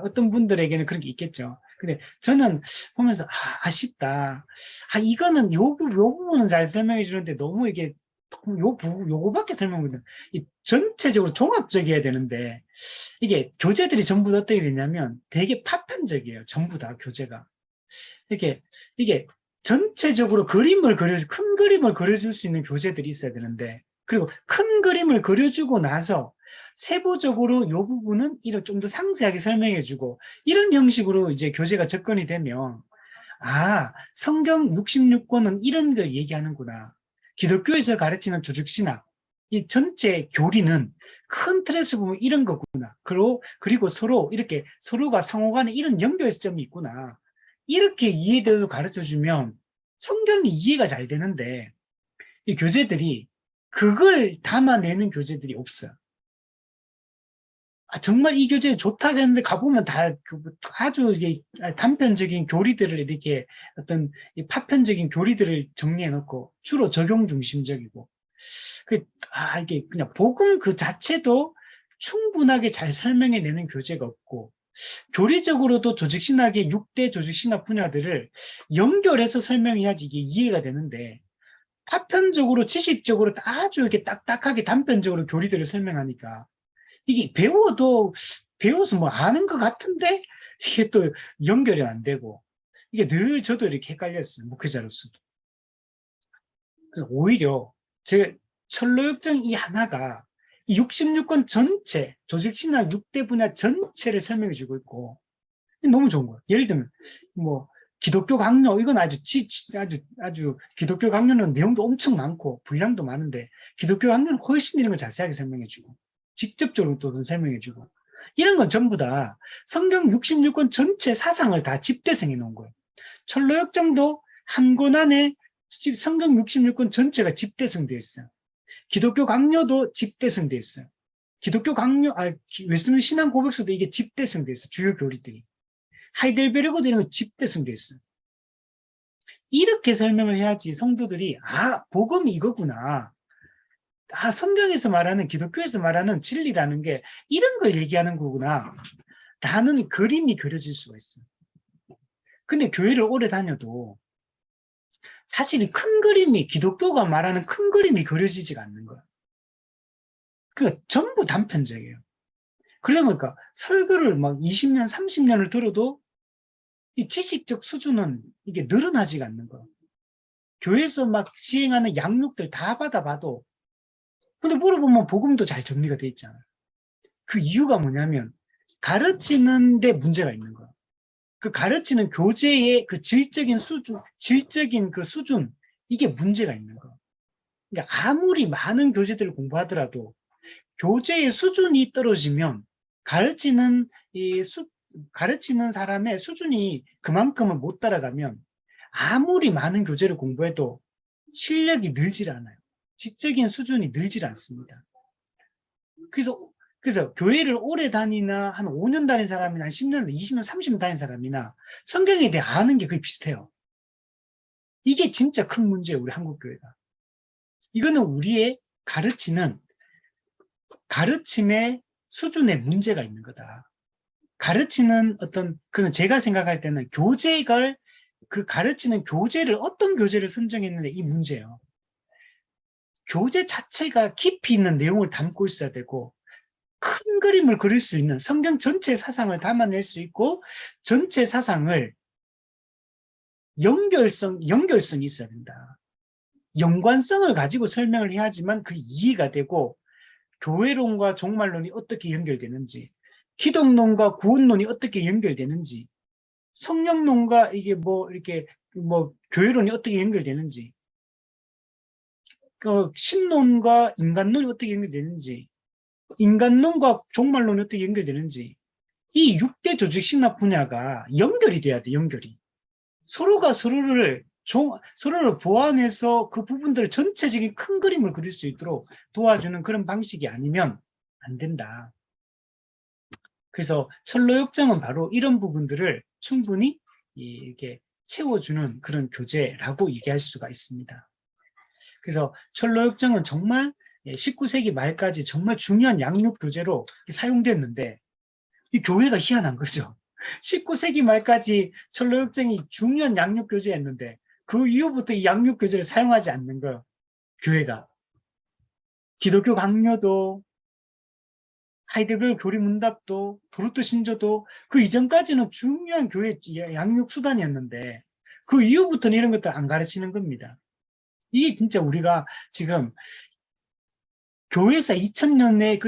어떤 분들에게는 그런 게 있겠죠. 근데 저는 보면서 아쉽다. 이거는 요 부분은 잘 설명해 주는데 너무 이게 요거밖에 설명을 전체적으로 종합적이어야 되는데 이게 교재들이 전부 다 어떻게 되냐면 되게 파편적이에요. 전부 다 교재가. 이게 전체적으로 큰 그림을 그려줄 수 있는 교재들이 있어야 되는데, 그리고 큰 그림을 그려주고 나서 세부적으로 이 부분은 좀 더 상세하게 설명해주고, 이런 형식으로 이제 교재가 접근이 되면, 성경 66권은 이런 걸 얘기하는구나. 기독교에서 가르치는 조직신학, 이 전체 교리는 큰 틀에서 보면 이런 거구나. 그리고 서로가 상호간에 이런 연결점이 있구나. 이렇게 이해대로 가르쳐주면 성경이 이해가 잘 되는데 이 교재들이 그걸 담아내는 교재들이 없어요. 정말 이 교재 좋다 했는데 가보면 아주 단편적인 교리들을 이렇게 어떤 파편적인 교리들을 정리해 놓고 주로 적용 중심적이고 이게 그냥 복음 그 자체도 충분하게 잘 설명해 내는 교재가 없고 교리적으로도 조직신학의 6대 조직신학 분야들을 연결해서 설명해야지 이게 이해가 되는데 파편적으로 지식적으로 아주 이렇게 딱딱하게 단편적으로 교리들을 설명하니까 이게 배워서 뭐 아는 것 같은데 이게 또 연결이 안 되고 이게 늘 저도 이렇게 헷갈렸어요. 목회자로서도. 오히려 제 철로역정 이 하나가 이 66권 전체 조직신학 6대 분야 전체를 설명해 주고 있고 너무 좋은 거예요. 예를 들면 기독교 강요, 이건 아주 기독교 강요는 내용도 엄청 많고 분량도 많은데 기독교 강요는 훨씬 이런 걸 자세하게 설명해주고 직접적으로 또 설명해주고 이런 건 전부 다 성경 66권 전체 사상을 다 집대성해 놓은 거예요. 철로역정도 한 권 안에 성경 66권 전체가 집대성되어 있어요. 기독교 강요도 집대성되어 있어요. 기독교 강요, 웨스민스터 신앙 고백서도 이게 집대성되어 있어요. 주요 교리들이. 하이델베르그도 이런 거 집대성되어 있어요. 이렇게 설명을 해야지 성도들이 복음이 이거구나. 성경에서 말하는 기독교에서 말하는 진리라는 게 이런 걸 얘기하는 거구나. 라는 그림이 그려질 수가 있어요. 근데 교회를 오래 다녀도 사실 큰 그림이 기독교가 말하는 큰 그림이 그려지지가 않는 거예요. 그러니까 전부 단편적이에요. 그러다 보니까 설교를 막 20년, 30년을 들어도 이 지식적 수준은 이게 늘어나지가 않는 거예요. 교회에서 막 시행하는 양육들 다 받아봐도 근데 물어보면 복음도 잘 정리가 돼 있잖아요. 그 이유가 뭐냐면 가르치는 데 문제가 있는 거예요. 그 가르치는 교재의 그 질적인 그 수준 이게 문제가 있는 거예요. 그러니까 아무리 많은 교재들을 공부하더라도 교재의 수준이 떨어지면 가르치는 사람의 수준이 그만큼은 못 따라가면 아무리 많은 교재를 공부해도 실력이 늘질 않아요. 지적인 수준이 늘질 않습니다. 그래서 교회를 오래 다니나 한 5년 다닌 사람이나 한 10년, 20년, 30년 다닌 사람이나 성경에 대해 아는 게 거의 비슷해요. 이게 진짜 큰 문제예요, 우리 한국 교회가. 이거는 우리의 가르침의 수준에 문제가 있는 거다. 가르치는 그는 제가 생각할 때는 가르치는 교재를 어떤 교재를 선정했는데 이 문제예요. 교재 자체가 깊이 있는 내용을 담고 있어야 되고 큰 그림을 그릴 수 있는 성경 전체 사상을 담아낼 수 있고 전체 사상을 연결성이 있어야 된다. 연관성을 가지고 설명을 해야지만 그 이해가 되고 교회론과 종말론이 어떻게 연결되는지 기독론과 구원론이 어떻게 연결되는지 성령론과 이게 교회론이 어떻게 연결되는지 신론과 인간론이 어떻게 연결되는지 인간론과 종말론이 어떻게 연결되는지 이 6대 조직 신학 분야가 연결이 돼야 돼. 연결이. 서로가 서로를 보완해서 그 부분들을 전체적인 큰 그림을 그릴 수 있도록 도와주는 그런 방식이 아니면 안 된다. 그래서 철로역정은 바로 이런 부분들을 충분히 이렇게 채워주는 그런 교재라고 얘기할 수가 있습니다. 그래서 철로역정은 정말 19세기 말까지 정말 중요한 양육 교재로 사용됐는데 이 교회가 희한한 거죠. 19세기 말까지 철로역정이 중요한 양육 교재였는데 그 이후부터 이 양육 교재를 사용하지 않는 거예요. 교회가. 기독교 강요도 하이데벨 교리문답도 도르트 신조도 그 이전까지는 중요한 교회 양육 수단이었는데 그 이후부터는 이런 것들 안 가르치는 겁니다. 이게 진짜 우리가 지금 교회사 2000년의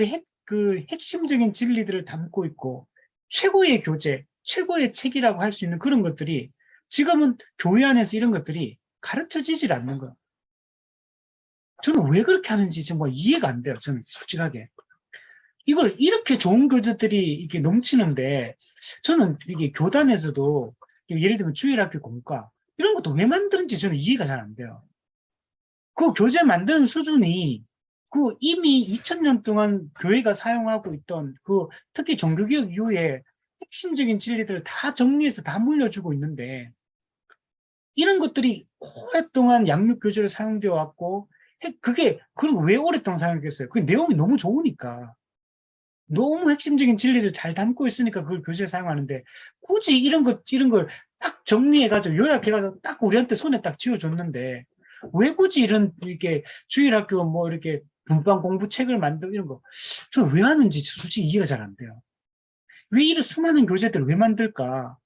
그 핵심적인 진리들을 담고 있고 최고의 교재, 최고의 책이라고 할 수 있는 그런 것들이 지금은 교회 안에서 이런 것들이 가르쳐지질 않는 거예요. 저는 왜 그렇게 하는지 정말 이해가 안 돼요. 저는 솔직하게. 이걸 이렇게 좋은 교재들이 이렇게 넘치는데 저는 이게 교단에서도 예를 들면 주일학교 공과 이런 것도 왜 만드는지 저는 이해가 잘 안 돼요. 그 교재 만드는 수준이 이미 2000년 동안 교회가 사용하고 있던 특히 종교개혁 이후에 핵심적인 진리들을 다 정리해서 다 물려주고 있는데 이런 것들이 오랫동안 양육교재로 사용되어 왔고 그럼 왜 오랫동안 사용했겠어요? 그 내용이 너무 좋으니까 너무 핵심적인 진리를 잘 담고 있으니까 그걸 교재에 사용하는데 굳이 이런 걸 딱 정리해가지고 요약해가지고 딱 우리한테 손에 딱 쥐어줬는데 왜 굳이 이렇게 주일학교 이렇게 분방 공부 책을 만들고 이런 거 저 왜 하는지 솔직히 이해가 잘 안 돼요. 왜 이런 수많은 교재들을 왜 만들까?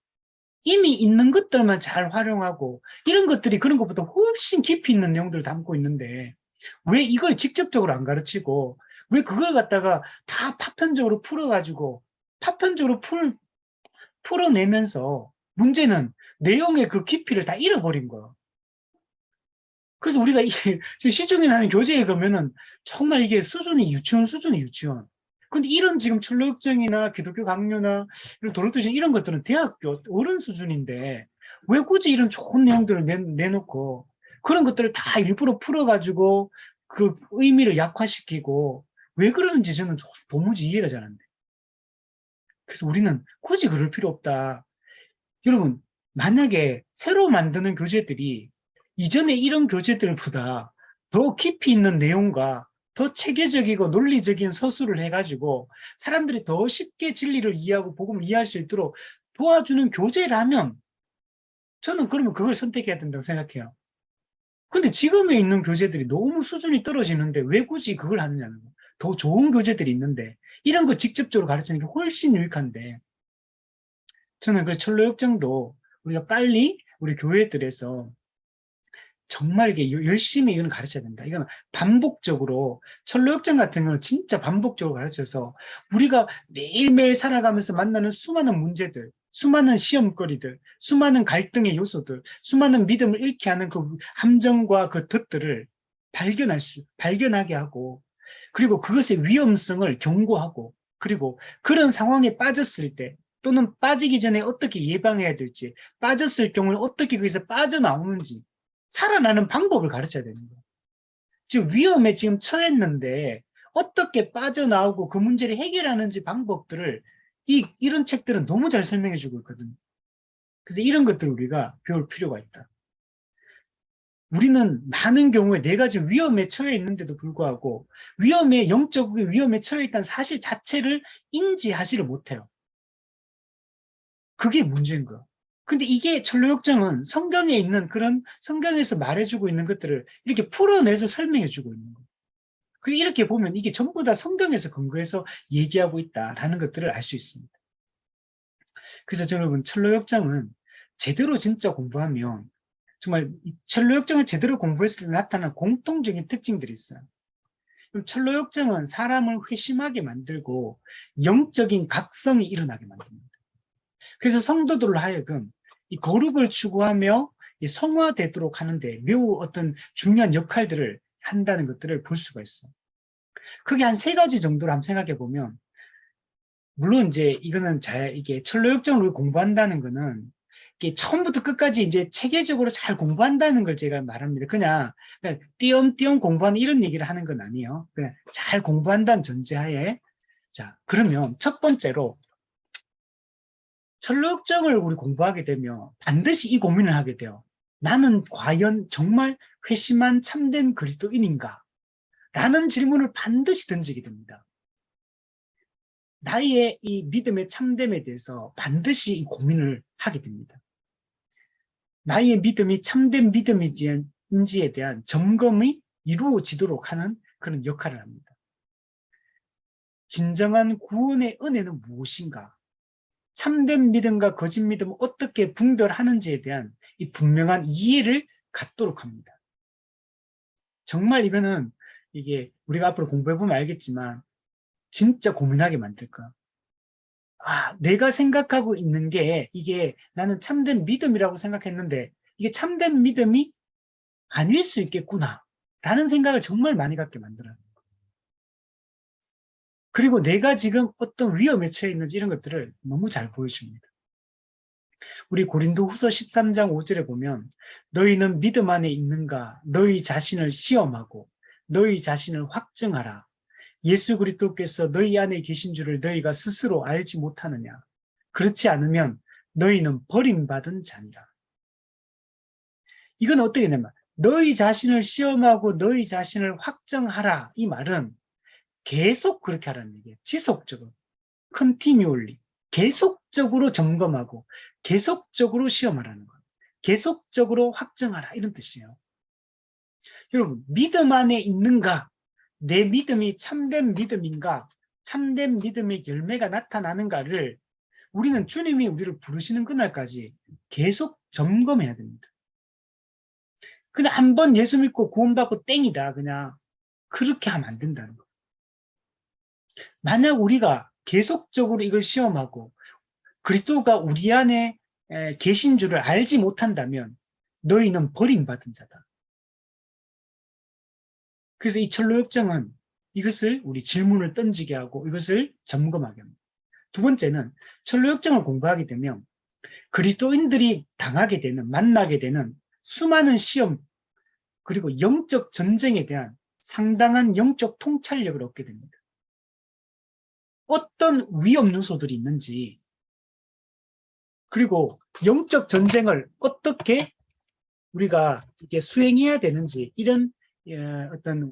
이미 있는 것들만 잘 활용하고 이런 것들이 그런 것보다 훨씬 깊이 있는 내용들을 담고 있는데 왜 이걸 직접적으로 안 가르치고 왜 그걸 갖다가 다 파편적으로 풀어가지고 파편적으로 풀어내면서 문제는 내용의 그 깊이를 다 잃어버린 거예요. 그래서 우리가 시중에 나는 교재 읽으면은 정말 이게 수준이 유치원 수준이 유치원. 근데 이런 지금 철로역정이나 기독교 강요나 이런 도덕도신 이런 것들은 대학교 어른 수준인데 왜 굳이 이런 좋은 내용들을 내놓고 그런 것들을 다 일부러 풀어가지고 그 의미를 약화시키고 왜 그러는지 저는 도무지 이해가 잘 안 돼. 그래서 우리는 굳이 그럴 필요 없다. 여러분, 만약에 새로 만드는 교재들이 이전에 이런 교재들보다 더 깊이 있는 내용과 더 체계적이고 논리적인 서술을 해가지고 사람들이 더 쉽게 진리를 이해하고 복음을 이해할 수 있도록 도와주는 교재라면 저는 그러면 그걸 선택해야 된다고 생각해요. 근데 지금에 있는 교재들이 너무 수준이 떨어지는데 왜 굳이 그걸 하느냐는 거예요. 더 좋은 교재들이 있는데 이런 거 직접적으로 가르치는 게 훨씬 유익한데 저는 그 철로역정도 우리가 빨리 우리 교회들에서 정말 이게 열심히 이건 가르쳐야 된다. 이건 반복적으로 철로역정 같은 경우는 진짜 반복적으로 가르쳐서 우리가 매일매일 살아가면서 만나는 수많은 문제들, 수많은 시험거리들, 수많은 갈등의 요소들, 수많은 믿음을 잃게 하는 그 함정과 그 덫들을 발견하게 하고 그리고 그것의 위험성을 경고하고 그리고 그런 상황에 빠졌을 때 또는 빠지기 전에 어떻게 예방해야 될지 빠졌을 경우에 어떻게 거기서 빠져나오는지 살아나는 방법을 가르쳐야 되는 거예요. 지금 위험에 지금 처했는데 어떻게 빠져나오고 그 문제를 해결하는지 방법들을 이런 책들은 너무 잘 설명해 주고 있거든요. 그래서 이런 것들을 우리가 배울 필요가 있다. 우리는 많은 경우에 내가 지금 위험에 처해 있는데도 불구하고 영적 위험에 처해 있다는 사실 자체를 인지하지를 못해요. 그게 문제인 거예요. 근데 이게 철로역정은 성경에 있는 그런 성경에서 말해주고 있는 것들을 이렇게 풀어내서 설명해주고 있는 거예요. 이렇게 보면 이게 전부 다 성경에서 근거해서 얘기하고 있다라는 것들을 알 수 있습니다. 그래서 여러분 철로역정은 제대로 진짜 공부하면 정말 철로역정을 제대로 공부했을 때 나타나는 공통적인 특징들이 있어요. 철로역정은 사람을 회심하게 만들고 영적인 각성이 일어나게 만듭니다. 그래서 성도들로 하여금 이 거룩을 추구하며 성화되도록 하는데 매우 어떤 중요한 역할들을 한다는 것들을 볼 수가 있어요. 그게 한 3가지 정도로 한번 생각해 보면, 물론 이제 이거는 이게 철로역정을 공부한다는 거는 이게 처음부터 끝까지 이제 체계적으로 잘 공부한다는 걸 제가 말합니다. 그냥 띄엄띄엄 공부하는 이런 얘기를 하는 건 아니에요. 그냥 잘 공부한다는 전제하에. 자, 그러면 첫 번째로 철로역정을 우리 공부하게 되면 반드시 이 고민을 하게 돼요. 나는 과연 정말 회심한 참된 그리스도인인가? 라는 질문을 반드시 던지게 됩니다. 나의 이 믿음의 참됨에 대해서 반드시 이 고민을 하게 됩니다. 나의 믿음이 참된 믿음인지에 대한 점검이 이루어지도록 하는 그런 역할을 합니다. 진정한 구원의 은혜는 무엇인가? 참된 믿음과 거짓 믿음을 어떻게 분별하는지에 대한 이 분명한 이해를 갖도록 합니다. 정말 이거는 이게 우리가 앞으로 공부해보면 알겠지만 진짜 고민하게 만들 거야. 내가 생각하고 있는 게 이게 나는 참된 믿음이라고 생각했는데 이게 참된 믿음이 아닐 수 있겠구나 라는 생각을 정말 많이 갖게 만들어요. 그리고 내가 지금 어떤 위험에 처해 있는지 이런 것들을 너무 잘 보여줍니다. 우리 고린도후서 13장 5절에 보면 너희는 믿음 안에 있는가? 너희 자신을 시험하고 너희 자신을 확증하라. 예수 그리스도께서 너희 안에 계신 줄을 너희가 스스로 알지 못하느냐? 그렇지 않으면 너희는 버림받은 자니라. 이건 어떻게 되냐면 너희 자신을 시험하고 너희 자신을 확정하라. 이 말은 계속 그렇게 하라는 얘기예요. 지속적으로. continually. 계속적으로 점검하고 계속적으로 시험하라는 거예요. 계속적으로 확정하라. 이런 뜻이에요. 여러분, 믿음 안에 있는가? 내 믿음이 참된 믿음인가? 참된 믿음의 열매가 나타나는가를 우리는 주님이 우리를 부르시는 그날까지 계속 점검해야 됩니다. 그냥 한번 예수 믿고 구원받고 땡이다. 그냥 그렇게 하면 안 된다는 거예요. 만약 우리가 계속적으로 이걸 시험하고 그리스도가 우리 안에 계신 줄을 알지 못한다면 너희는 버림받은 자다. 그래서 이 철로역정은 이것을 우리 질문을 던지게 하고 이것을 점검하게 합니다. 두 번째는 철로역정을 공부하게 되면 그리스도인들이 당하게 되는, 만나게 되는 수많은 시험 그리고 영적 전쟁에 대한 상당한 영적 통찰력을 얻게 됩니다. 어떤 위험 요소들이 있는지 그리고 영적 전쟁을 어떻게 우리가 이게 수행해야 되는지 이런 어떤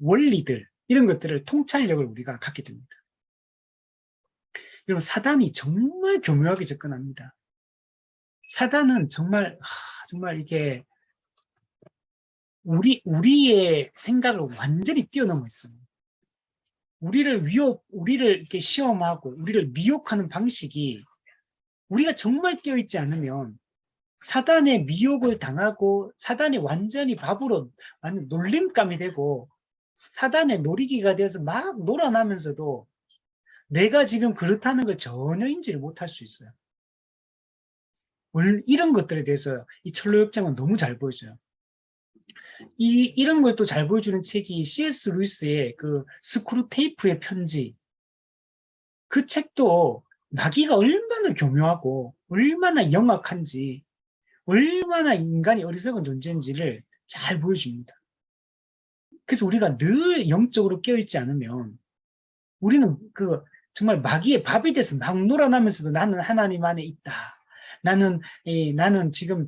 원리들 이런 것들을 통찰력을 우리가 갖게 됩니다. 여러분 사단이 정말 교묘하게 접근합니다. 사단은 정말 이게 우리의 생각을 완전히 뛰어넘어 있어요. 우리를 이렇게 시험하고 우리를 미혹하는 방식이 우리가 정말 깨어있지 않으면 사단의 미혹을 당하고 사단이 완전히 밥으로 완전 놀림감이 되고 사단의 놀이기가 되어서 막 놀아나면서도 내가 지금 그렇다는 걸 전혀 인지를 못할 수 있어요. 이런 것들에 대해서 이 철로역정은 너무 잘 보여줘요. 이런 걸 또 잘 보여주는 책이 C.S. 루이스의 그 스크루테이프의 편지. 그 책도 마귀가 얼마나 교묘하고 얼마나 영악한지 얼마나 인간이 어리석은 존재인지를 잘 보여줍니다. 그래서 우리가 늘 영적으로 깨어있지 않으면 우리는 정말 마귀의 밥이 돼서 막 놀아나면서도 나는 하나님 안에 있다. 나는 지금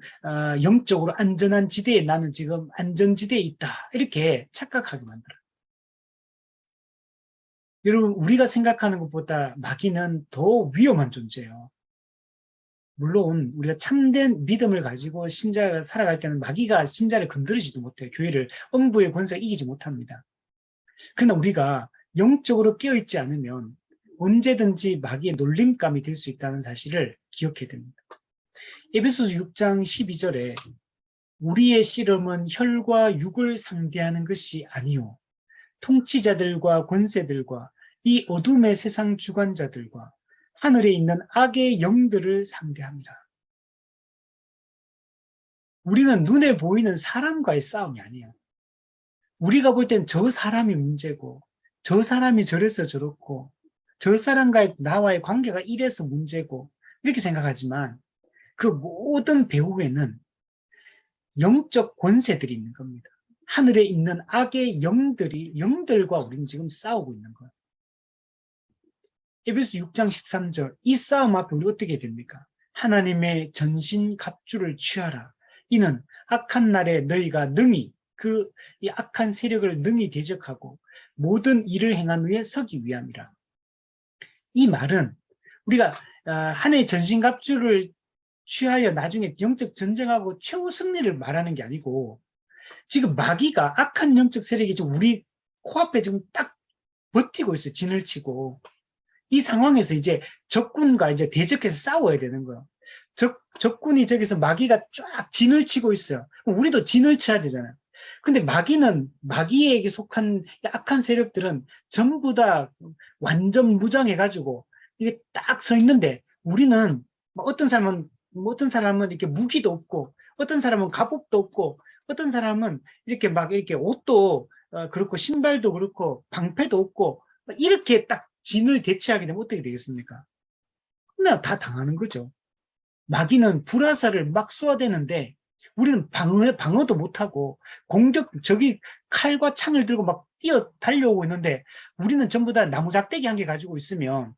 영적으로 안전한 지대에 나는 지금 안전지대에 있다. 이렇게 착각하게 만들어요. 여러분 우리가 생각하는 것보다 마귀는 더 위험한 존재예요. 물론 우리가 참된 믿음을 가지고 신자가 살아갈 때는 마귀가 신자를 건드리지도 못해요. 교회를 엄부의 권세가 이기지 못합니다. 그러나 우리가 영적으로 깨어있지 않으면 언제든지 마귀의 놀림감이 될 수 있다는 사실을 기억해야 됩니다. 에베소서 6장 12절에 우리의 씨름은 혈과 육을 상대하는 것이 아니요 통치자들과 권세들과 이 어둠의 세상 주관자들과 하늘에 있는 악의 영들을 상대합니다. 우리는 눈에 보이는 사람과의 싸움이 아니에요. 우리가 볼 땐 저 사람이 문제고 저 사람이 저래서 저렇고 저 사람과의 나와의 관계가 이래서 문제고 이렇게 생각하지만 그 모든 배후에는 영적 권세들이 있는 겁니다. 하늘에 있는 악의 영들과 우리는 지금 싸우고 있는 거예요. 에베소 6장 13절 이 싸움 앞에 우리 어떻게 됩니까? 하나님의 전신 갑주를 취하라. 이는 악한 날에 너희가 능히 이 악한 세력을 능히 대적하고 모든 일을 행한 후에 서기 위함이라. 이 말은 우리가 하나님의 전신 갑주를 취하여 나중에 영적 전쟁하고 최후 승리를 말하는 게 아니고 지금 마귀가 악한 영적 세력이 지금 우리 코앞에 지금 딱 버티고 있어요. 진을 치고. 이 상황에서 이제 적군과 이제 대적해서 싸워야 되는 거예요. 적군이 저기서 마귀가 쫙 진을 치고 있어요. 우리도 진을 쳐야 되잖아요. 근데 마귀에게 속한 악한 세력들은 전부 다 완전 무장해가지고 이게 딱 서 있는데 우리는 어떤 사람은 이렇게 무기도 없고 어떤 사람은 갑옷도 없고 어떤 사람은 이렇게 옷도 그렇고 신발도 그렇고 방패도 없고 이렇게 딱 진을 대치하게 되면 어떻게 되겠습니까? 그냥 다 당하는 거죠. 마귀는 불화살을 막 쏘아대는데 우리는 방어도 못하고 적이 칼과 창을 들고 막 뛰어 달려오고 있는데 우리는 전부 다 나무작대기 한 개 가지고 있으면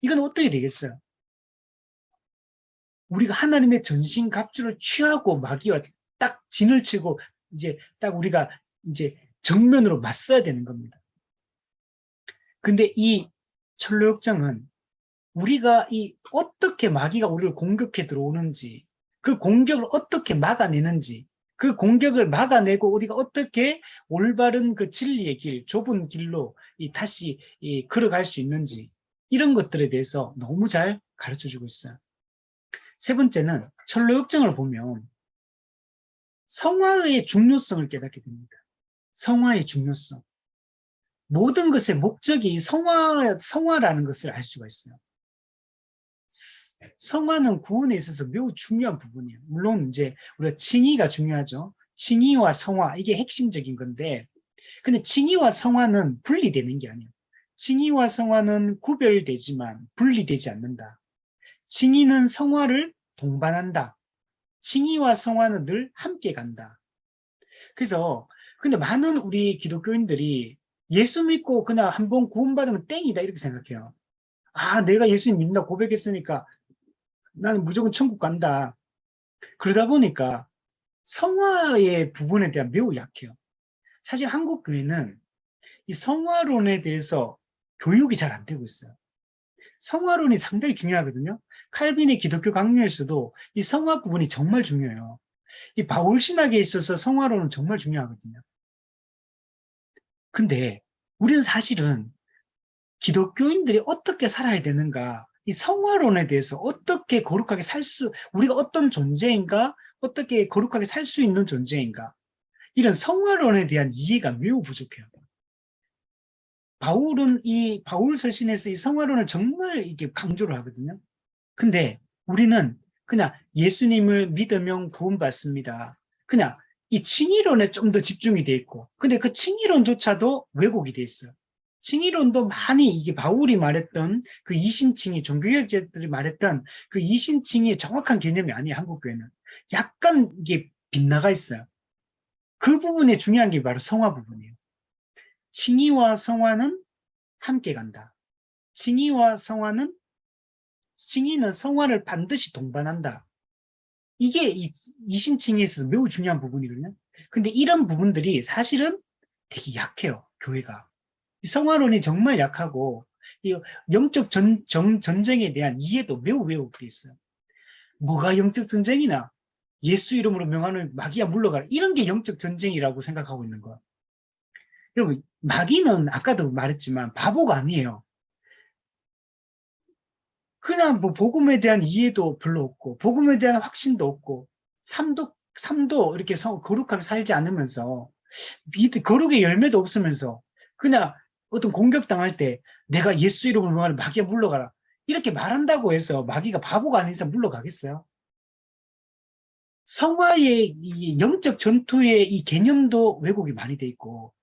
이건 어떻게 되겠어요? 우리가 하나님의 전신 갑주를 취하고 마귀와 딱 진을 치고 이제 딱 우리가 이제 정면으로 맞서야 되는 겁니다. 근데 이 철로역정은 우리가 어떻게 마귀가 우리를 공격해 들어오는지 그 공격을 어떻게 막아내는지 그 공격을 막아내고 우리가 어떻게 올바른 그 진리의 길, 좁은 길로 다시 걸어갈 수 있는지 이런 것들에 대해서 너무 잘 가르쳐 주고 있어요. 세 번째는 철로역정을 보면 성화의 중요성을 깨닫게 됩니다. 성화의 중요성. 모든 것의 목적이 성화라는 것을 알 수가 있어요. 성화는 구원에 있어서 매우 중요한 부분이에요. 물론 이제 우리가 칭의가 중요하죠. 칭의와 성화, 이게 핵심적인 건데, 근데 칭의와 성화는 분리되는 게 아니에요. 칭의와 성화는 구별되지만 분리되지 않는다. 칭의는 성화를 동반한다. 칭의와 성화는 늘 함께 간다. 그래서 근데 많은 우리 기독교인들이 예수 믿고 그냥 한번 구원받으면 땡이다 이렇게 생각해요. 아, 내가 예수님 믿는다 고백했으니까 나는 무조건 천국 간다. 그러다 보니까 성화의 부분에 대한 매우 약해요. 사실 한국 교회는 이 성화론에 대해서 교육이 잘 안 되고 있어요. 성화론이 상당히 중요하거든요. 칼빈의 기독교 강요에서도 이 성화 부분이 정말 중요해요. 이 바울 신학에 있어서 성화론은 정말 중요하거든요. 근데 우리는 사실은 기독교인들이 어떻게 살아야 되는가, 이 성화론에 대해서 어떻게 거룩하게 우리가 어떤 존재인가, 어떻게 거룩하게 살 수 있는 존재인가, 이런 성화론에 대한 이해가 매우 부족해요. 바울은 이 바울 서신에서 이 성화론을 정말 이게 강조를 하거든요. 근데 우리는 그냥 예수님을 믿으면 구원받습니다. 그냥 이 칭의론에 좀 더 집중이 돼 있고, 근데 그 칭의론조차도 왜곡이 돼 있어요. 칭의론도 많이 이게 바울이 말했던 그 이신칭의, 종교개혁자들이 말했던 그 이신칭의 정확한 개념이 아니에요, 한국교회는. 약간 이게 빗나가 있어요. 그 부분에 중요한 게 바로 성화 부분이에요. 칭의와 성화는 함께 간다. 칭의는 성화를 반드시 동반한다. 이게 이신칭의에 있어서 매우 중요한 부분이거든요. 근데 이런 부분들이 사실은 되게 약해요, 교회가. 성화론이 정말 약하고, 이 영적 전쟁에 대한 이해도 매우 왜곡돼 있어요. 뭐가 영적 전쟁이나 예수 이름으로 명하는 마귀야 물러가라. 이런 게 영적 전쟁이라고 생각하고 있는 거예요. 여러분, 마귀는 아까도 말했지만 바보가 아니에요. 그냥 뭐 복음에 대한 이해도 별로 없고, 복음에 대한 확신도 없고, 삶도 이렇게 거룩하게 살지 않으면서, 거룩의 열매도 없으면서, 그냥 어떤 공격당할 때 내가 예수 이름으로 명하는 마귀야 물러가라. 이렇게 말한다고 해서 마귀가 바보가 아닌 이상 물러가겠어요? 성화의 이 영적 전투의 이 개념도 왜곡이 많이 돼 있고,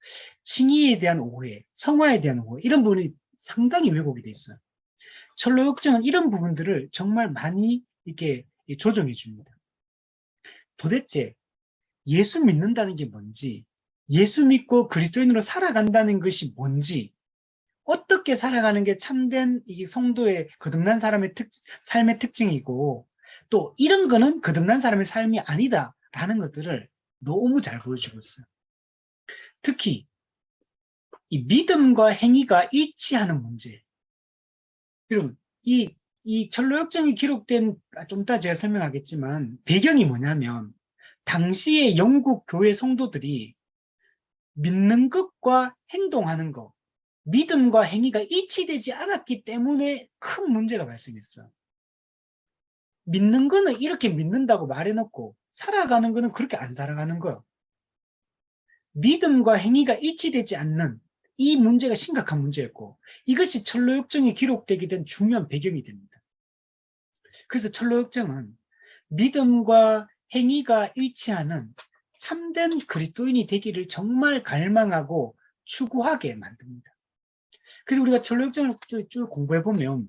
칭의에 대한 오해, 성화에 대한 오해, 이런 부분이 상당히 왜곡이 돼 있어요. 철로역정은 이런 부분들을 정말 많이 이렇게 조정해 줍니다. 도대체 예수 믿는다는 게 뭔지, 예수 믿고 그리스도인으로 살아간다는 것이 뭔지, 어떻게 살아가는 게 참된 이 성도의 거듭난 사람의 삶의 특징이고, 또 이런 거는 거듭난 사람의 삶이 아니다라는 것들을 너무 잘 보여주고 있어요. 특히 이 믿음과 행위가 일치하는 문제. 여러분, 이 철로역정이 기록된, 좀 이따 제가 설명하겠지만, 배경이 뭐냐면, 당시의 영국 교회 성도들이 믿는 것과 행동하는 것, 믿음과 행위가 일치되지 않았기 때문에 큰 문제가 발생했어요. 믿는 거는 이렇게 믿는다고 말해놓고, 살아가는 거는 그렇게 안 살아가는 거예요. 믿음과 행위가 일치되지 않는 이 문제가 심각한 문제였고, 이것이 철로역정이 기록되게 된 중요한 배경이 됩니다. 그래서 철로역정은 믿음과 행위가 일치하는 참된 그리스도인이 되기를 정말 갈망하고 추구하게 만듭니다. 그래서 우리가 철로역정을 쭉 공부해보면,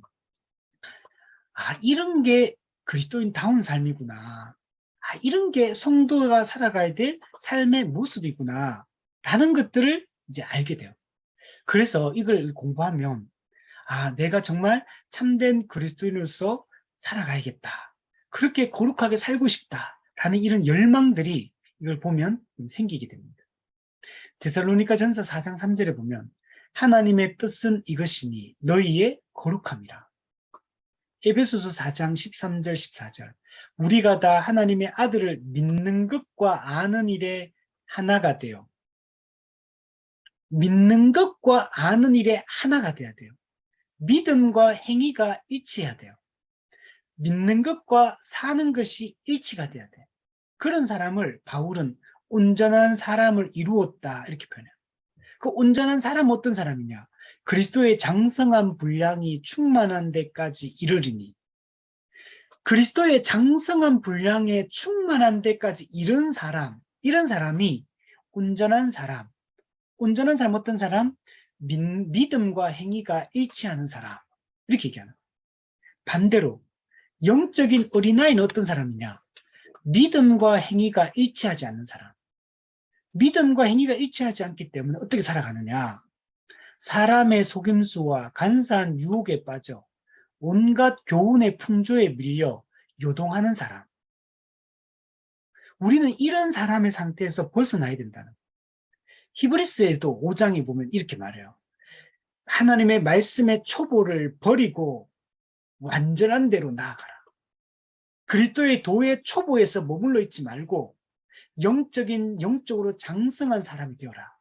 아, 이런 게 그리스도인다운 삶이구나. 아, 이런 게 성도가 살아가야 될 삶의 모습이구나. 라는 것들을 이제 알게 돼요. 그래서 이걸 공부하면, 아, 내가 정말 참된 그리스도인으로서 살아가야겠다. 그렇게 거룩하게 살고 싶다. 라는 이런 열망들이 이걸 보면 생기게 됩니다. 데살로니가 전서 4장 3절에 보면, 하나님의 뜻은 이것이니 너희의 거룩함이라. 에베소서 4장 13절 14절, 우리가 다 하나님의 아들을 믿는 것과 아는 일에 하나가 되어, 믿는 것과 아는 일에 하나가 돼야 돼요. 믿음과 행위가 일치해야 돼요. 믿는 것과 사는 것이 일치가 돼야 돼요. 그런 사람을 바울은 온전한 사람을 이루었다 이렇게 표현해요. 그 온전한 사람은 어떤 사람이냐? 그리스도의 장성한 분량이 충만한 데까지 이르리니, 그리스도의 장성한 분량에 충만한 데까지 이런 사람이 온전한 사람, 어떤 사람? 믿음과 행위가 일치하는 사람. 이렇게 얘기하는 거예요. 반대로 영적인 어린아이는 어떤 사람이냐? 믿음과 행위가 일치하지 않는 사람. 믿음과 행위가 일치하지 않기 때문에 어떻게 살아가느냐? 사람의 속임수와 간사한 유혹에 빠져 온갖 교훈의 풍조에 밀려 요동하는 사람. 우리는 이런 사람의 상태에서 벗어나야 된다는 거예요. 히브리스에도 5장에 보면 이렇게 말해요. 하나님의 말씀의 초보를 버리고 완전한 대로 나아가라. 그리스도의 도의 초보에서 머물러 있지 말고 영적으로 장성한 사람이 되어라.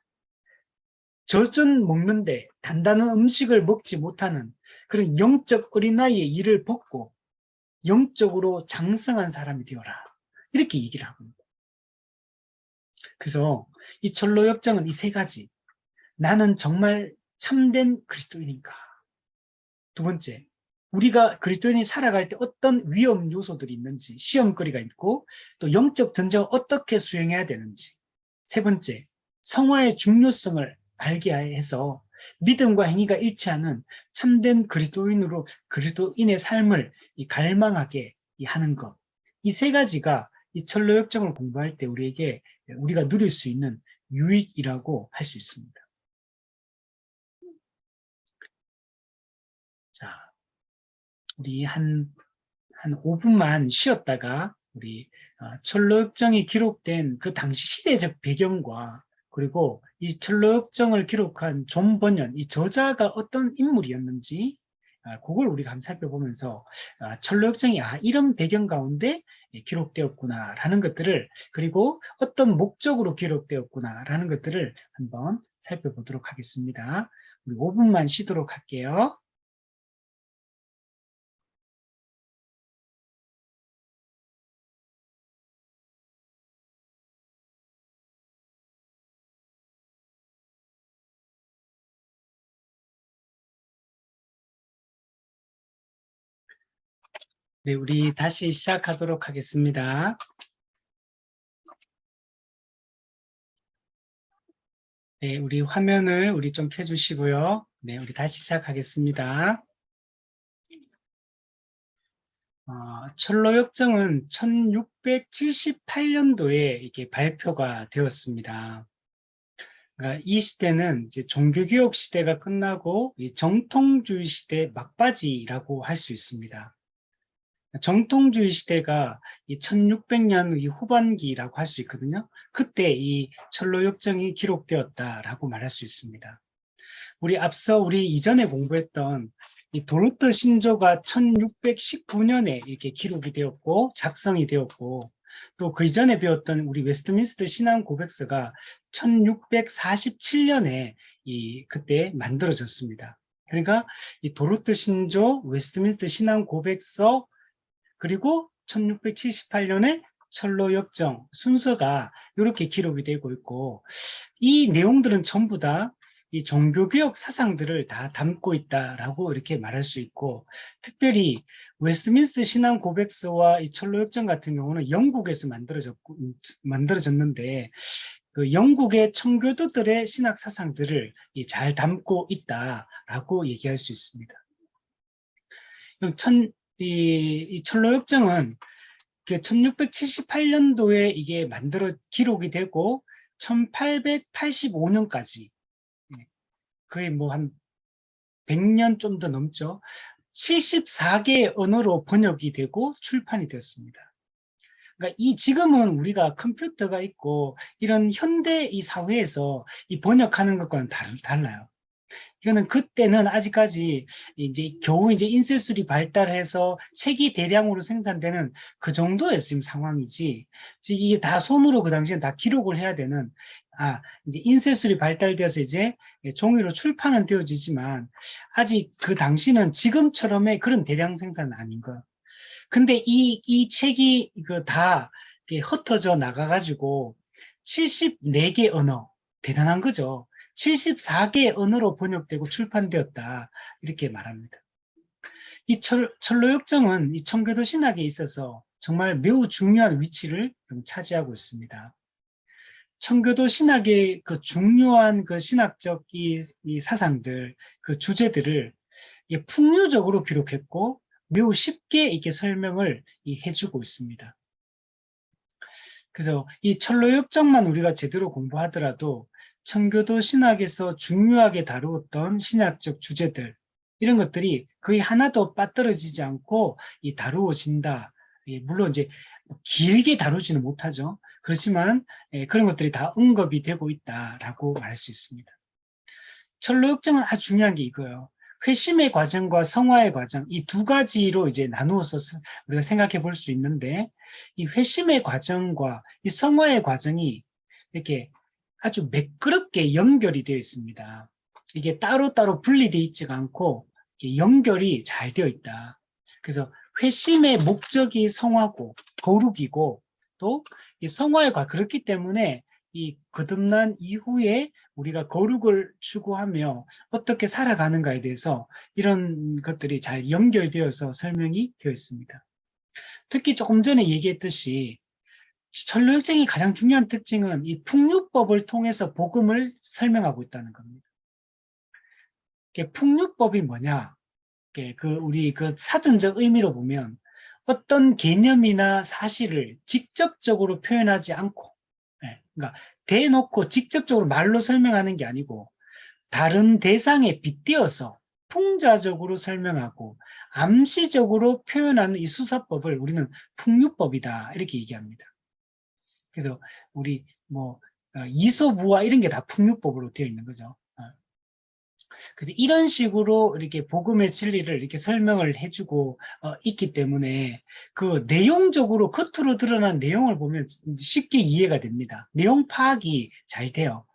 젖은 먹는데 단단한 음식을 먹지 못하는 그런 영적 어린아이의 일을 벗고 영적으로 장성한 사람이 되어라. 이렇게 얘기를 하고 있습니다. 그래서 이 철로역정은 이 세 가지. 나는 정말 참된 그리스도인인가? 두 번째, 우리가 그리스도인이 살아갈 때 어떤 위험 요소들이 있는지, 시험거리가 있고 또 영적 전쟁을 어떻게 수행해야 되는지. 세 번째, 성화의 중요성을 알게 해서 믿음과 행위가 일치하는 참된 그리스도인의 삶을 갈망하게 하는 것. 이 세 가지가 이 철로역정을 공부할 때 우리가 누릴 수 있는 유익이라고 할 수 있습니다. 자, 우리 한 5분만 쉬었다가 우리 철로역정이 기록된 그 당시 시대적 배경과 그리고 이 철로역정을 기록한 존 번연, 이 저자가 어떤 인물이었는지 그걸 우리가 한번 살펴보면서 철로역정이 이런 배경 가운데 기록되었구나라는 것들을, 그리고 어떤 목적으로 기록되었구나라는 것들을 한번 살펴보도록 하겠습니다. 우리 5분만 쉬도록 할게요. 네, 우리 다시 시작하도록 하겠습니다. 네, 우리 화면을 좀 켜주시고요. 네, 우리 다시 시작하겠습니다. 철로역정은 1678년도에 이게 발표가 되었습니다. 그러니까 이 시대는 이제 종교개혁 시대가 끝나고 이 정통주의 시대 막바지라고 할 수 있습니다. 정통주의 시대가 이 1600년 이 후반기라고 할 수 있거든요. 그때 이 철로역정이 기록되었다라고 말할 수 있습니다. 우리 이전에 공부했던 이 도르트 신조가 1619년에 이렇게 기록이 되었고 작성이 되었고, 또 그 이전에 배웠던 우리 웨스트민스터 신앙 고백서가 1647년에 그때 만들어졌습니다. 그러니까 이 도르트 신조, 웨스트민스터 신앙 고백서, 그리고 1678년에 철로역정 순서가 이렇게 기록이 되고 있고, 이 내용들은 전부 다 이 종교개혁 사상들을 다 담고 있다라고 이렇게 말할 수 있고, 특별히 웨스트민스터 신앙 고백서와 이 철로역정 같은 경우는 영국에서 만들어졌는데 그 영국의 청교도들의 신학 사상들을 잘 담고 있다라고 얘기할 수 있습니다. 이 철로역정은 1678년도에 이게 기록이 되고 1885년까지 거의 한 100년 좀 더 넘죠. 74개의 언어로 번역이 되고 출판이 됐습니다. 그러니까 지금은 우리가 컴퓨터가 있고 이런 현대 이 사회에서 이 번역하는 것과는 달라요. 이거는 그때는 아직까지 겨우 인쇄술이 발달해서 책이 대량으로 생산되는 그 정도의 지금 상황이지, 이게 다 손으로 그 당시엔 다 기록을 해야 되는, 이제 인쇄술이 발달되어서 이제 종이로 출판은 되어지지만 아직 그 당시는 지금처럼의 그런 대량 생산은 아닌 거예요. 근데 이 책이 다 흩어져 나가가지고 74개 언어, 대단한 거죠. 74개 언어로 번역되고 출판되었다, 이렇게 말합니다. 이 철로역정은 이 청교도 신학에 있어서 정말 매우 중요한 위치를 차지하고 있습니다. 청교도 신학의 그 중요한 그 신학적 이 사상들, 그 주제들을 풍류적으로 기록했고 매우 쉽게 이렇게 설명을 해주고 있습니다. 그래서 이 철로역정만 우리가 제대로 공부하더라도 청교도 신학에서 중요하게 다루었던 신학적 주제들, 이런 것들이 거의 하나도 빠뜨려지지 않고 다루어진다. 물론 이제 길게 다루지는 못하죠. 그렇지만 그런 것들이 다 언급이 되고 있다라고 말할 수 있습니다. 철로역정은 아주 중요한 게 이거예요. 회심의 과정과 성화의 과정, 이 두 가지로 이제 나누어서 우리가 생각해 볼 수 있는데, 이 회심의 과정과 이 성화의 과정이 이렇게 아주 매끄럽게 연결이 되어 있습니다. 이게 따로따로 분리되어 있지가 않고 연결이 잘 되어 있다. 그래서 회심의 목적이 성화고 거룩이고, 또 이 성화의 과정, 그렇기 때문에 이 거듭난 이후에 우리가 거룩을 추구하며 어떻게 살아가는가에 대해서 이런 것들이 잘 연결되어서 설명이 되어 있습니다. 특히 조금 전에 얘기했듯이 철로역정의 가장 중요한 특징은 이 풍류법을 통해서 복음을 설명하고 있다는 겁니다. 풍류법이 뭐냐? 우리 그 사전적 의미로 보면 어떤 개념이나 사실을 직접적으로 표현하지 않고, 그러니까 대놓고 직접적으로 말로 설명하는 게 아니고 다른 대상에 빗대어서 풍자적으로 설명하고 암시적으로 표현하는 이 수사법을 우리는 풍류법이다, 이렇게 얘기합니다. 그래서 우리 이솝우화 이런 게 다 풍류법으로 되어 있는 거죠. 그래서 이런 식으로 이렇게 복음의 진리를 이렇게 설명을 해주고 있기 때문에 그 내용적으로 겉으로 드러난 내용을 보면 쉽게 이해가 됩니다. 내용 파악이 잘 돼요.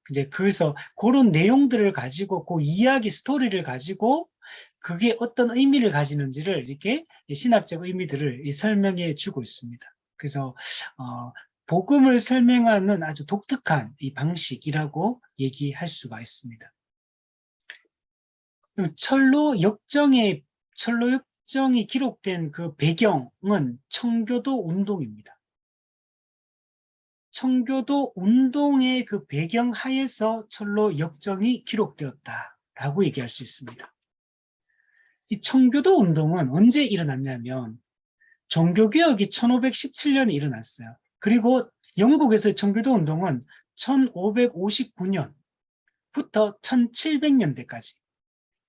이제 그래서 그런 내용들을 가지고 그 이야기 스토리를 가지고 그게 어떤 의미를 가지는지를 이렇게 신학적 의미들을 설명해 주고 있습니다. 그래서 복음을 설명하는 아주 독특한 이 방식이라고 얘기할 수가 있습니다. 철로역정이 기록된 그 배경은 청교도 운동입니다. 청교도 운동의 그 배경 하에서 철로역정이 기록되었다라고 얘기할 수 있습니다. 이 청교도 운동은 언제 일어났냐면 종교개혁이 1517년에 일어났어요. 그리고 영국에서의 청교도 운동은 1559년부터 1700년대까지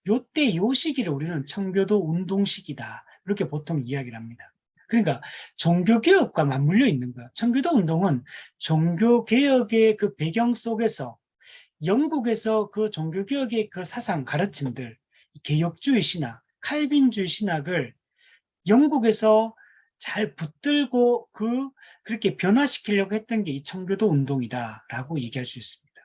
요때 요 시기를 우리는 청교도 운동 시기다, 이렇게 보통 이야기를 합니다. 그러니까 종교개혁과 맞물려 있는 거예요. 청교도 운동은 종교개혁의 그 배경 속에서 영국에서 그 종교개혁의 그 사상 가르침들, 개혁주의 신학, 칼빈주의 신학을 영국에서 잘 붙들고 그렇게 변화시키려고 했던 게 이 청교도 운동이다라고 얘기할 수 있습니다.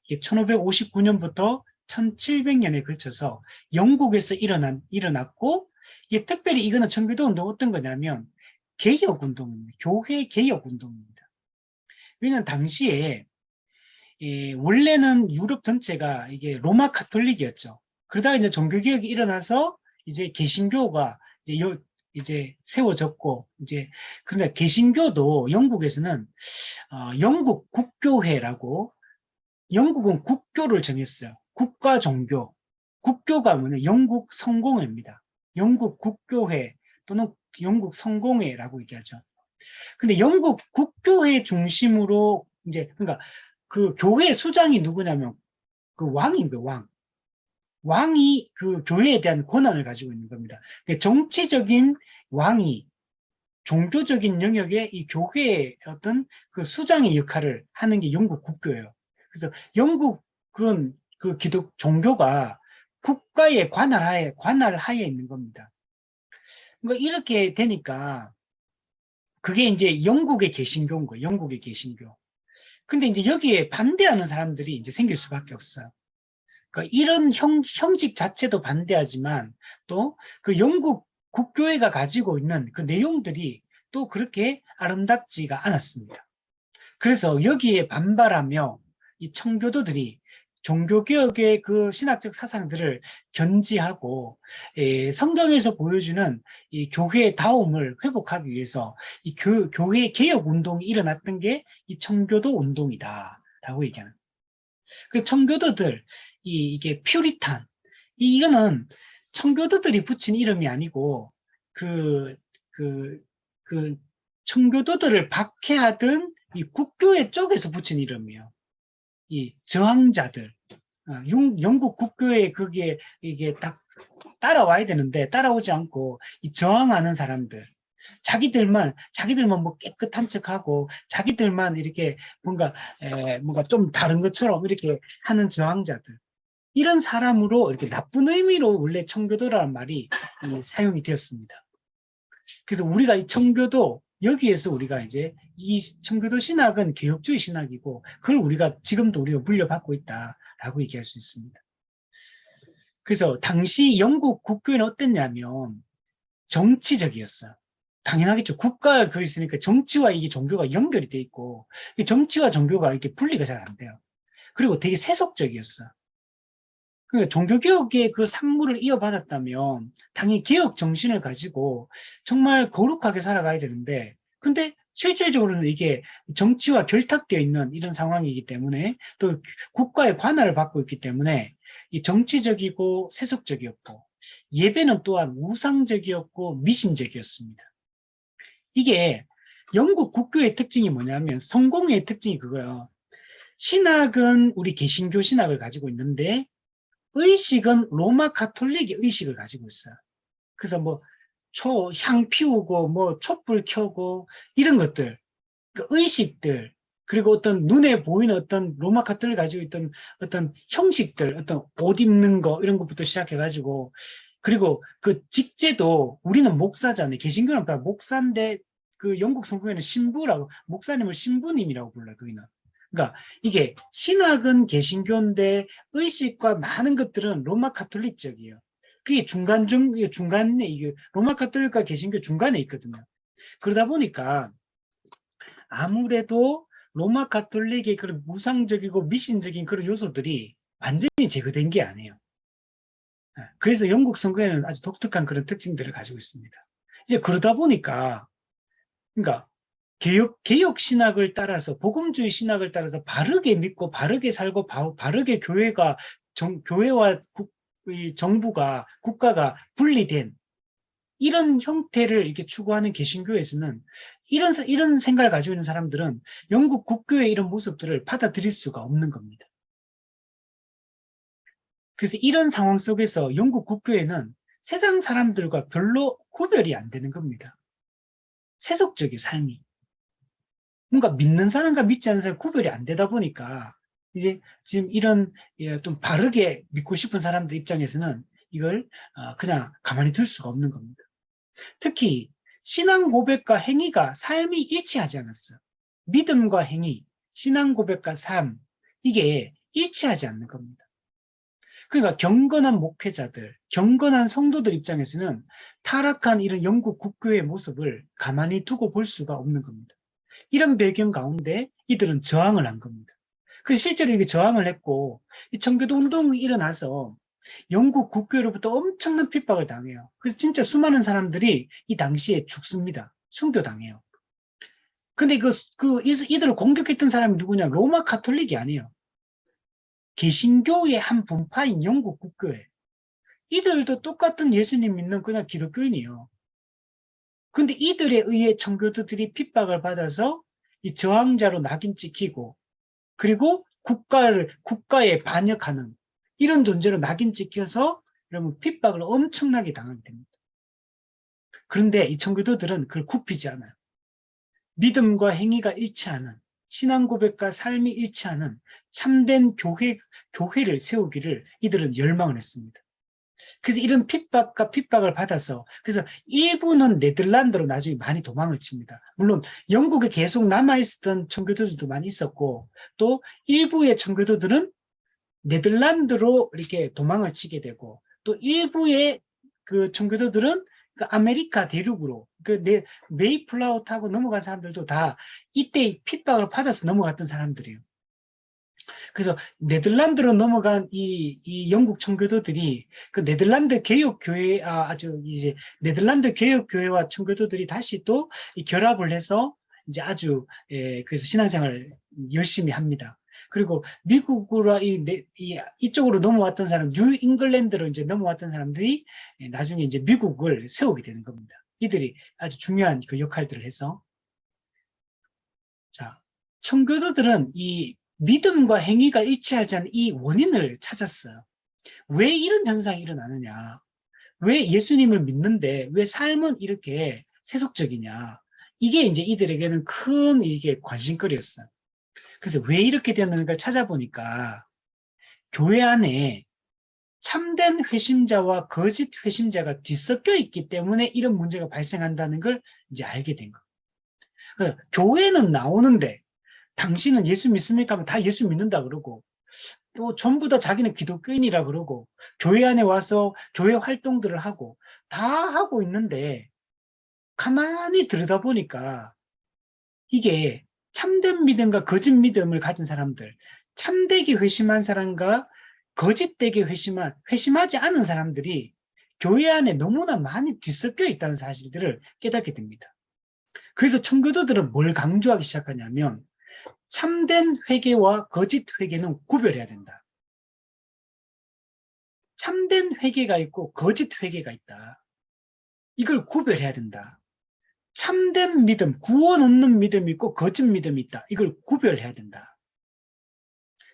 이게 1559년부터 1700년에 걸쳐서 영국에서 일어났고, 이게 특별히 이거는 청교도 운동은 어떤 거냐면 개혁 운동입니다. 교회 개혁 운동입니다. 왜냐하면 당시에 원래는 유럽 전체가 이게 로마 카톨릭이었죠. 그러다가 이제 종교개혁이 일어나서 이제 개신교가 이제 세워졌고, 그런데 개신교도 영국에서는 영국 국교회라고, 영국은 국교를 정했어요. 국가 종교. 국교가 뭐냐? 영국 성공회입니다. 영국 국교회 또는 영국 성공회라고 얘기하죠. 근데 영국 국교회 중심으로 그러니까 그 교회 수장이 누구냐면 그 왕인 거예요, 왕. 왕이 그 교회에 대한 권한을 가지고 있는 겁니다. 정치적인 왕이 종교적인 영역에 이 교회의 어떤 그 수장의 역할을 하는 게 영국 국교예요. 그래서 영국은 그 기독 종교가 국가의 관할하에 있는 겁니다. 그러니까 이렇게 되니까 그게 이제 영국의 개신교인 거예요. 영국의 개신교. 근데 이제 여기에 반대하는 사람들이 이제 생길 수밖에 없어요. 그러니까 이런 형식 자체도 반대하지만 또 그 영국 국교회가 가지고 있는 그 내용들이 또 그렇게 아름답지가 않았습니다. 그래서 여기에 반발하며 이 청교도들이 종교개혁의 그 신학적 사상들을 견지하고 성경에서 보여주는 이 교회의 다움을 회복하기 위해서 이 교회 개혁 운동이 일어났던 게 이 청교도 운동이다라고 얘기하는. 그 청교도들 이게 퓨리탄 이거는 청교도들이 붙인 이름이 아니고 그 그 그 청교도들을 박해하던 이 국교회 쪽에서 붙인 이름이에요. 이 저항자들, 영국 국교에 그게 이게 딱 따라와야 되는데 따라오지 않고 이 저항하는 사람들, 자기들만 뭐 깨끗한 척하고 자기들만 이렇게 뭔가 좀 다른 것처럼 이렇게 하는 저항자들, 이런 사람으로 이렇게 나쁜 의미로 원래 청교도라는 말이 사용이 되었습니다. 그래서 우리가 이 청교도 여기에서 우리가 이제 이 청교도 신학은 개혁주의 신학이고 그걸 우리가 지금도 우리가 물려받고 있다라고 얘기할 수 있습니다. 그래서 당시 영국 국교회는 어땠냐면 정치적이었어요. 당연하겠죠. 국가가 그 있으니까 정치와 이게 종교가 연결이 돼 있고 이 정치와 종교가 이렇게 분리가 잘 안 돼요. 그리고 되게 세속적이었어. 그러니까 종교개혁의 그 상무를 이어받았다면 당연히 개혁 정신을 가지고 정말 거룩하게 살아가야 되는데, 근데 실질적으로는 이게 정치와 결탁되어 있는 이런 상황이기 때문에 또 국가의 관할을 받고 있기 때문에 이 정치적이고 세속적이었고 예배는 또한 우상적이었고 미신적이었습니다. 이게 영국 국교의 특징이 뭐냐면 성공의 특징이 그거예요. 신학은 우리 개신교 신학을 가지고 있는데 의식은 로마 가톨릭의 의식을 가지고 있어요. 그래서 뭐 향 피우고 뭐 촛불 켜고 이런 것들, 그 의식들, 그리고 어떤 눈에 보이는 어떤 로마 가톨릭이 가지고 있던 어떤 형식들, 어떤 옷 입는 거 이런 것부터 시작해가지고, 그리고 그 직제도 우리는 목사잖아요. 개신교는 다 목사인데 그 영국 성경에는 신부라고, 목사님을 신부님이라고 불러요. 거기는. 그러니까 이게 신학은 개신교인데 의식과 많은 것들은 로마 가톨릭적이에요. 그게 중간에 이게 로마 가톨릭과 개신교 중간에 있거든요. 그러다 보니까 아무래도 로마 가톨릭의 그런 무상적이고 미신적인 그런 요소들이 완전히 제거된 게 아니에요. 그래서 영국 성경에는 아주 독특한 그런 특징들을 가지고 있습니다. 이제 그러다 보니까, 그러니까 개혁 신학을 따라서 복음주의 신학을 따라서 바르게 믿고 바르게 살고 바르게 교회와 정부가 국가가 분리된 이런 형태를 이렇게 추구하는 개신교에서는 이런 생각을 가지고 있는 사람들은 영국 국교의 이런 모습들을 받아들일 수가 없는 겁니다. 그래서 이런 상황 속에서 영국 국교에는 세상 사람들과 별로 구별이 안 되는 겁니다. 세속적인 삶이. 뭔가 믿는 사람과 믿지 않는 사람이 구별이 안 되다 보니까 이제 지금 이런 좀 바르게 믿고 싶은 사람들 입장에서는 이걸 그냥 가만히 둘 수가 없는 겁니다. 특히 신앙 고백과 행위가 삶이 일치하지 않았어요. 믿음과 행위, 신앙 고백과 삶, 이게 일치하지 않는 겁니다. 그러니까 경건한 목회자들, 경건한 성도들 입장에서는 타락한 이런 영국 국교의 모습을 가만히 두고 볼 수가 없는 겁니다. 이런 배경 가운데 이들은 저항을 한 겁니다. 그래서 실제로 이게 저항을 했고 이 청교도 운동이 일어나서 영국 국교로부터 엄청난 핍박을 당해요. 그래서 진짜 수많은 사람들이 이 당시에 죽습니다. 순교당해요. 근데 이들을 공격했던 사람이 누구냐? 로마 가톨릭이 아니에요. 개신교의 한 분파인 영국 국교회. 이들도 똑같은 예수님 믿는 그냥 기독교인이에요. 근데 이들에 의해 청교도들이 핍박을 받아서 이 저항자로 낙인 찍히고, 그리고 국가에 반역하는 이런 존재로 낙인 찍혀서 여러분 핍박을 엄청나게 당하게 됩니다. 그런데 이 청교도들은 그걸 굽히지 않아요. 믿음과 행위가 일치하는, 신앙 고백과 삶이 일치하는 참된 교회를 세우기를 이들은 열망을 했습니다. 그래서 이런 핍박을 받아서, 그래서 일부는 네덜란드로 나중에 많이 도망을 칩니다. 물론 영국에 계속 남아있었던 청교도들도 많이 있었고, 또 일부의 청교도들은 네덜란드로 이렇게 도망을 치게 되고, 또 일부의 그 청교도들은 그 아메리카 대륙으로 메이플라워 타고 넘어간 사람들도 다 이때 핍박을 받아서 넘어갔던 사람들이에요. 그래서 네덜란드로 넘어간 이 영국 청교도들이 그 네덜란드 개혁교회, 아주 이제 네덜란드 개혁교회와 청교도들이 다시 또 이 결합을 해서 이제 아주, 그래서 신앙생활을 열심히 합니다. 그리고 미국으로 이쪽으로 넘어왔던 사람, 뉴 잉글랜드로 이제 넘어왔던 사람들이 나중에 이제 미국을 세우게 되는 겁니다. 이들이 아주 중요한 그 역할들을 해서. 자, 청교도들은 이 믿음과 행위가 일치하지 않는 이 원인을 찾았어요. 왜 이런 현상이 일어나느냐? 왜 예수님을 믿는데 왜 삶은 이렇게 세속적이냐? 이게 이제 이들에게는 큰 이게 관심거리였어요. 그래서 왜 이렇게 되는가를 찾아보니까 교회 안에 참된 회심자와 거짓 회심자가 뒤섞여 있기 때문에 이런 문제가 발생한다는 걸 이제 알게 된 거예요. 교회는 나오는데 당신은 예수 믿습니까? 하면 다 예수 믿는다 그러고 또 전부 다 자기는 기독교인이라 그러고 교회 안에 와서 교회 활동들을 하고 다 하고 있는데 가만히 들여다보니까 이게 참된 믿음과 거짓 믿음을 가진 사람들, 참되게 회심한 사람과 거짓되게 회심하지 않은 사람들이 교회 안에 너무나 많이 뒤섞여 있다는 사실들을 깨닫게 됩니다. 그래서 청교도들은 뭘 강조하기 시작하냐면 참된 회개와 거짓 회개는 구별해야 된다. 참된 회개가 있고 거짓 회개가 있다. 이걸 구별해야 된다. 참된 믿음, 구원 얻는 믿음이 있고 거짓 믿음이 있다. 이걸 구별해야 된다.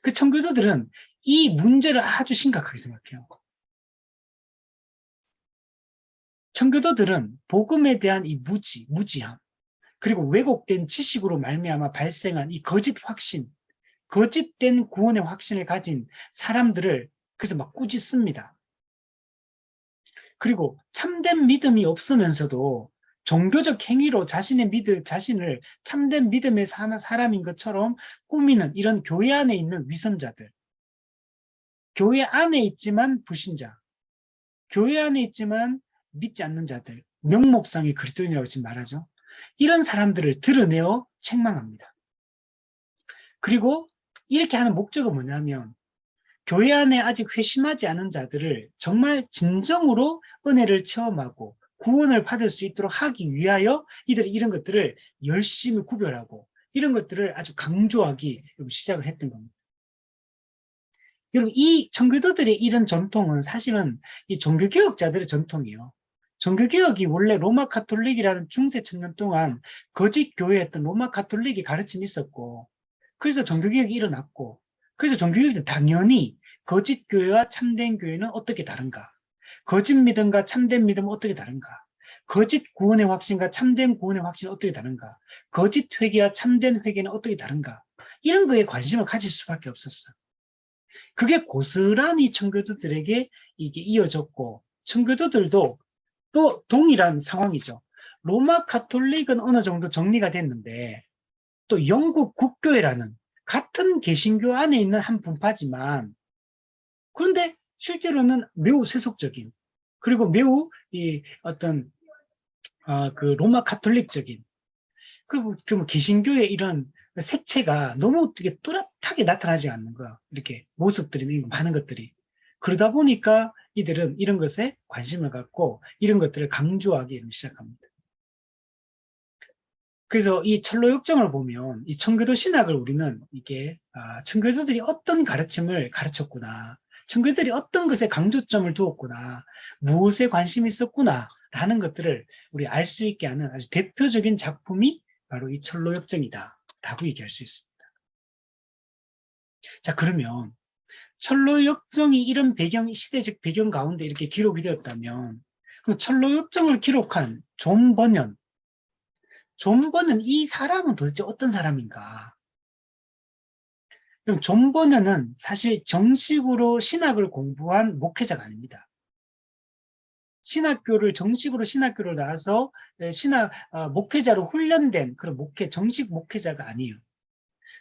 그 청교도들은 이 문제를 아주 심각하게 생각해요. 청교도들은 복음에 대한 이 무지함, 그리고 왜곡된 지식으로 말미암아 발생한 이 거짓 확신, 거짓된 구원의 확신을 가진 사람들을 그래서 막 꾸짖습니다. 그리고 참된 믿음이 없으면서도 종교적 행위로 자신을 참된 믿음의 사람인 것처럼 꾸미는 이런 교회 안에 있는 위선자들, 교회 안에 있지만 불신자, 교회 안에 있지만 믿지 않는 자들, 명목상의 그리스도인이라고 지금 말하죠. 이런 사람들을 드러내어 책망합니다. 그리고 이렇게 하는 목적은 뭐냐면 교회 안에 아직 회심하지 않은 자들을 정말 진정으로 은혜를 체험하고 구원을 받을 수 있도록 하기 위하여 이들이 이런 것들을 열심히 구별하고 이런 것들을 아주 강조하기 시작을 했던 겁니다. 여러분, 이 청교도들의 이런 전통은 사실은 이 종교개혁자들의 전통이에요. 종교개혁이 원래 로마 가톨릭이라는 중세 천년 동안 거짓 교회였던 로마 가톨릭이 가르침이 있었고, 그래서 종교개혁이 일어났고, 그래서 종교개혁은 당연히 거짓 교회와 참된 교회는 어떻게 다른가? 거짓 믿음과 참된 믿음은 어떻게 다른가? 거짓 구원의 확신과 참된 구원의 확신은 어떻게 다른가? 거짓 회개와 참된 회개는 어떻게 다른가? 이런 거에 관심을 가질 수밖에 없었어. 그게 고스란히 청교도들에게 이게 이어졌고, 청교도들도 또 동일한 상황이죠. 로마 가톨릭은 어느 정도 정리가 됐는데, 또 영국 국교회라는 같은 개신교 안에 있는 한 분파지만, 그런데 실제로는 매우 세속적인, 그리고 매우 이 어떤 그 로마 가톨릭적인, 그리고 그 개신교의 이런 색채가 너무 되게 뚜렷하게 나타나지 않는 거야. 이렇게 모습들이 많은 것들이. 그러다 보니까 이들은 이런 것에 관심을 갖고 이런 것들을 강조하기 시작합니다. 그래서 이 철로역정을 보면 이 청교도 신학을 우리는 이게 청교도들이 어떤 가르침을 가르쳤구나, 청교도들이 어떤 것에 강조점을 두었구나, 무엇에 관심이 있었구나 라는 것들을 우리 알 수 있게 하는 아주 대표적인 작품이 바로 이 철로역정이다 라고 얘기할 수 있습니다. 자, 그러면 철로역정이 이런 시대적 배경 가운데 이렇게 기록이 되었다면 그럼 철로역정을 기록한 존 버년 이 사람은 도대체 어떤 사람인가? 그럼 존 버년은 사실 정식으로 신학을 공부한 목회자가 아닙니다. 정식으로 신학교를 나와서 목회자로 훈련된 그런 정식 목회자가 아니에요.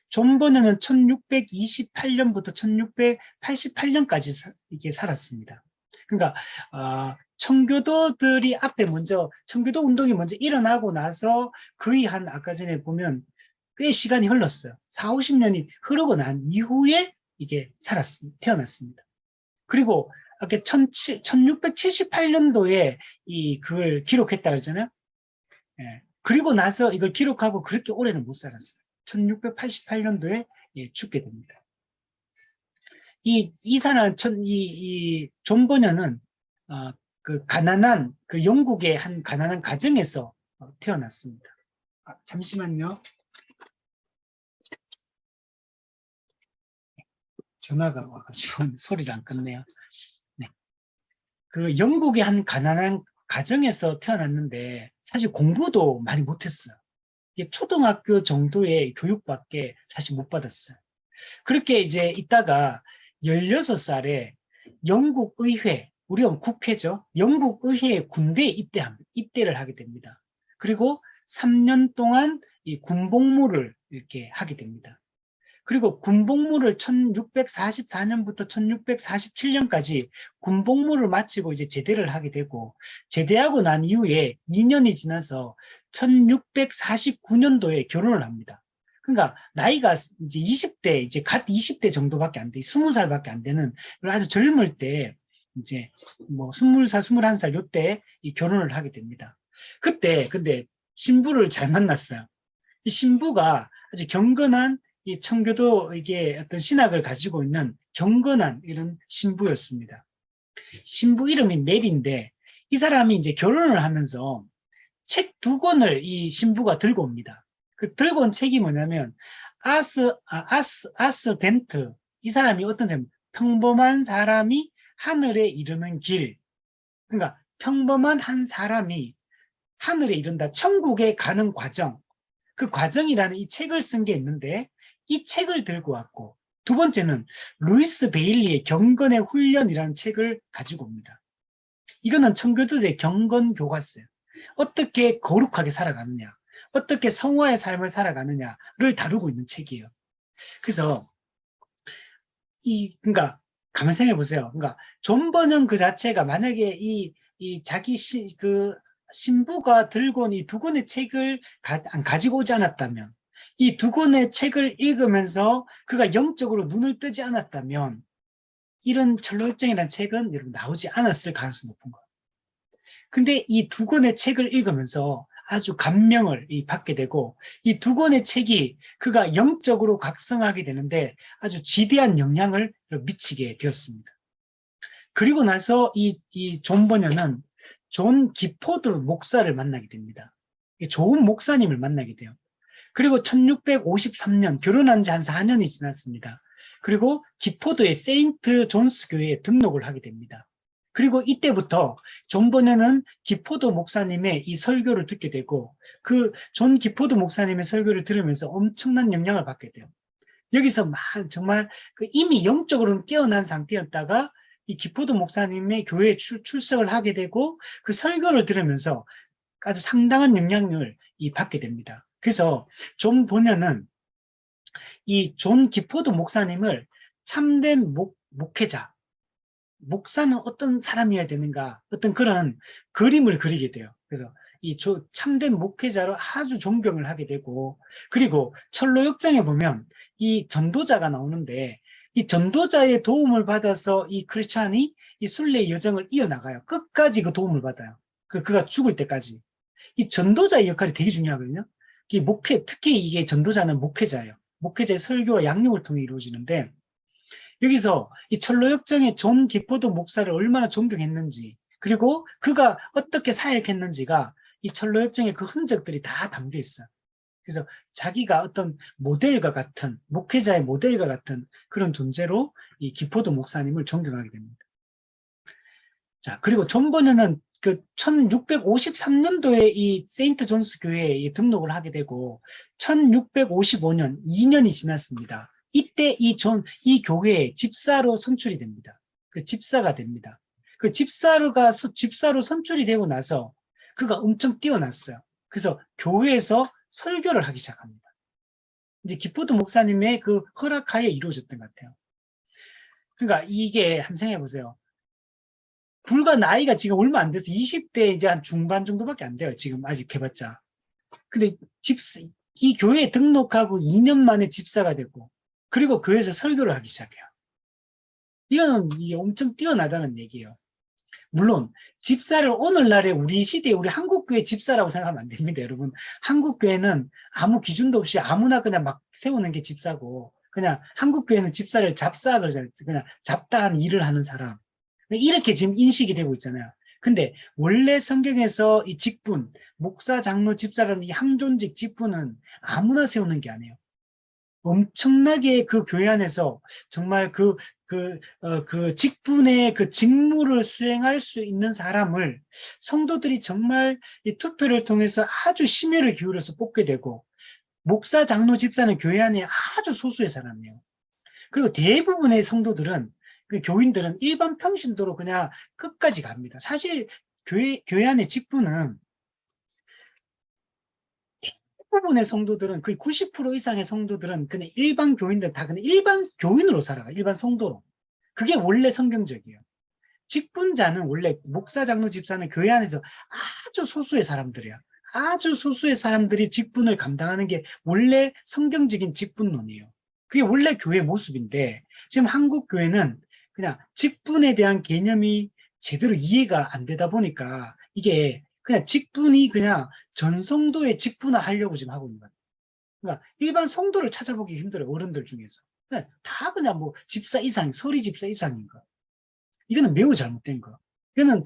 존 버년은 1628년부터 1688년까지 이게 살았습니다. 그러니까 청교도들이 청교도 운동이 먼저 일어나고 나서 거의 아까 전에 보면 꽤 시간이 흘렀어요. 4, 50년이 흐르고 난 이후에 이게 태어났습니다. 그리고 아까 1678년도에 그걸 기록했다 그러잖아요. 예. 그리고 나서 이걸 기록하고 그렇게 오래는 못 살았어요. 1688년도에 죽게 됩니다. 이 사람, 존 버녀는, 그 가난한, 그 영국의 한 가난한 가정에서 태어났습니다. 잠시만요. 전화가 와가지고 소리를 안 껐네요. 네. 그 영국의 한 가난한 가정에서 태어났는데 사실 공부도 많이 못했어요. 이게 초등학교 정도의 교육밖에 사실 못 받았어요. 그렇게 이제 있다가 16살에 영국 의회, 우리가 국회죠. 영국 의회 군대에 입대를 하게 됩니다. 그리고 3년 동안 이 군복무를 이렇게 하게 됩니다. 그리고 군복무를 1644년부터 1647년까지 군복무를 마치고 이제 제대를 하게 되고, 제대하고 난 이후에 2년이 지나서 1649년도에 결혼을 합니다. 그러니까 나이가 이제 20대, 이제 갓 20대 정도밖에 안 돼, 20살밖에 안 되는 아주 젊을 때 이제 뭐 20살, 21살 요때 이 결혼을 하게 됩니다. 그때 근데 신부를 잘 만났어요. 이 신부가 아주 경건한 이 청교도 이게 어떤 신학을 가지고 있는 경건한 이런 신부였습니다. 신부 이름이 메리인데 이 사람이 이제 결혼을 하면서 책 2권을 이 신부가 들고 옵니다. 그 들고 온 책이 뭐냐면 아스 덴트, 이 사람이 어떤 점, 평범한 사람이 하늘에 이르는 길. 그러니까 평범한 한 사람이 하늘에 이른다, 천국에 가는 과정, 그 과정이라는 이 책을 쓴 게 있는데 이 책을 들고 왔고, 두 번째는 루이스 베일리의 경건의 훈련이라는 책을 가지고 옵니다. 이거는 청교도의 경건 교과서예요. 어떻게 거룩하게 살아가느냐, 어떻게 성화의 삶을 살아가느냐를 다루고 있는 책이에요. 그래서 그러니까 가만 생각해 보세요. 그러니까 존 버년 그 자체가 만약에 이 자기 신부가 들고 온 이 2권의 책을 가지고 오지 않았다면, 이 2권의 책을 읽으면서 그가 영적으로 눈을 뜨지 않았다면 이런 철로역정이라는 책은 여러분 나오지 않았을 가능성이 높은 거예요. 근데 이 2권의 책을 읽으면서 아주 감명을 받게 되고, 이 2권의 책이 그가 영적으로 각성하게 되는데 아주 지대한 영향을 미치게 되었습니다. 그리고 나서 이 존 버녀는 존 기포드 목사를 만나게 됩니다. 좋은 목사님을 만나게 돼요. 그리고 1653년, 결혼한 지 한 4년이 지났습니다. 그리고 기포드의 세인트 존스 교회에 등록을 하게 됩니다. 그리고 이때부터 존 버녀는 기포드 목사님의 이 설교를 듣게 되고, 그 존 기포드 목사님의 설교를 들으면서 엄청난 영향을 받게 돼요. 여기서 정말 이미 영적으로는 깨어난 상태였다가 이 기포드 목사님의 교회에 출석을 하게 되고 그 설교를 들으면서 아주 상당한 영향을 받게 됩니다. 그래서 존 버녀는 이 존 기포드 목사님을 참된 목회자, 목사는 어떤 사람이어야 되는가, 어떤 그런 그림을 그리게 돼요. 그래서 이 참된 목회자로 아주 존경을 하게 되고, 그리고 철로역정에 보면 이 전도자가 나오는데 이 전도자의 도움을 받아서 이 크리스찬이 이 순례의 여정을 이어나가요. 끝까지 그 도움을 받아요. 그가 죽을 때까지. 이 전도자의 역할이 되게 중요하거든요. 특히 이게 전도자는 목회자예요. 목회자의 설교와 양육을 통해 이루어지는데, 여기서 이 철로역정의 존 기포드 목사를 얼마나 존경했는지, 그리고 그가 어떻게 사역했는지가 이 철로역정의 그 흔적들이 다 담겨 있어요. 그래서 자기가 어떤 모델과 같은, 목회자의 모델과 같은 그런 존재로 이 기포드 목사님을 존경하게 됩니다. 자, 그리고 존 버녀는 그 1653년도에 이 세인트 존스 교회에 등록을 하게 되고 1655년, 2년이 지났습니다. 이때 이 교회에 집사로 선출이 됩니다. 그 집사가 됩니다. 그 집사로 선출이 되고 나서 그가 엄청 뛰어났어요. 그래서 교회에서 설교를 하기 시작합니다. 이제 기포드 목사님의 그 허락하에 이루어졌던 것 같아요. 그러니까 이게 한번 생각해 보세요. 불과 나이가 지금 얼마 안 돼서 20대 이제 한 중반 정도밖에 안 돼요. 지금 아직 해봤자. 근데 이 교회에 등록하고 2년 만에 집사가 되고, 그리고 교회에서 설교를 하기 시작해요. 이거는 이게 엄청 뛰어나다는 얘기예요. 물론 집사를 오늘날에 우리 시대에 우리 한국교회 집사라고 생각하면 안 됩니다, 여러분. 한국교회는 아무 기준도 없이 아무나 그냥 막 세우는 게 집사고, 그냥 한국교회는 집사를 잡사 그러잖아요. 그냥 잡다한 일을 하는 사람. 이렇게 지금 인식이 되고 있잖아요. 근데 원래 성경에서 이 직분, 목사, 장로, 집사라는 이 항존직 직분은 아무나 세우는 게 아니에요. 엄청나게 그 교회 안에서 정말 그 직분의 그 직무를 수행할 수 있는 사람을 성도들이 정말 이 투표를 통해서 아주 심혈을 기울여서 뽑게 되고, 목사, 장로, 집사는 교회 안에 아주 소수의 사람이에요. 그리고 대부분의 성도들은, 그 교인들은 일반 평신도로 그냥 끝까지 갑니다. 사실 교회 안의 직분은 대부분의 성도들은, 거의 90% 이상의 성도들은 그냥 일반 교인들 다 그냥 일반 교인으로 살아가. 일반 성도로. 그게 원래 성경적이에요. 직분자는 원래 목사, 장로, 집사는 교회 안에서 아주 소수의 사람들이야. 아주 소수의 사람들이 직분을 감당하는 게 원래 성경적인 직분론이에요. 그게 원래 교회 모습인데, 지금 한국 교회는 그냥 직분에 대한 개념이 제대로 이해가 안 되다 보니까 이게 그냥 직분이 그냥 전성도의 직분화 하려고 지금 하고 있는 거예요. 그러니까 일반 성도를 찾아보기 힘들어요, 어른들 중에서. 다 그냥 뭐 집사 이상, 서리 집사 이상인 거. 이거는 매우 잘못된 거. 이거는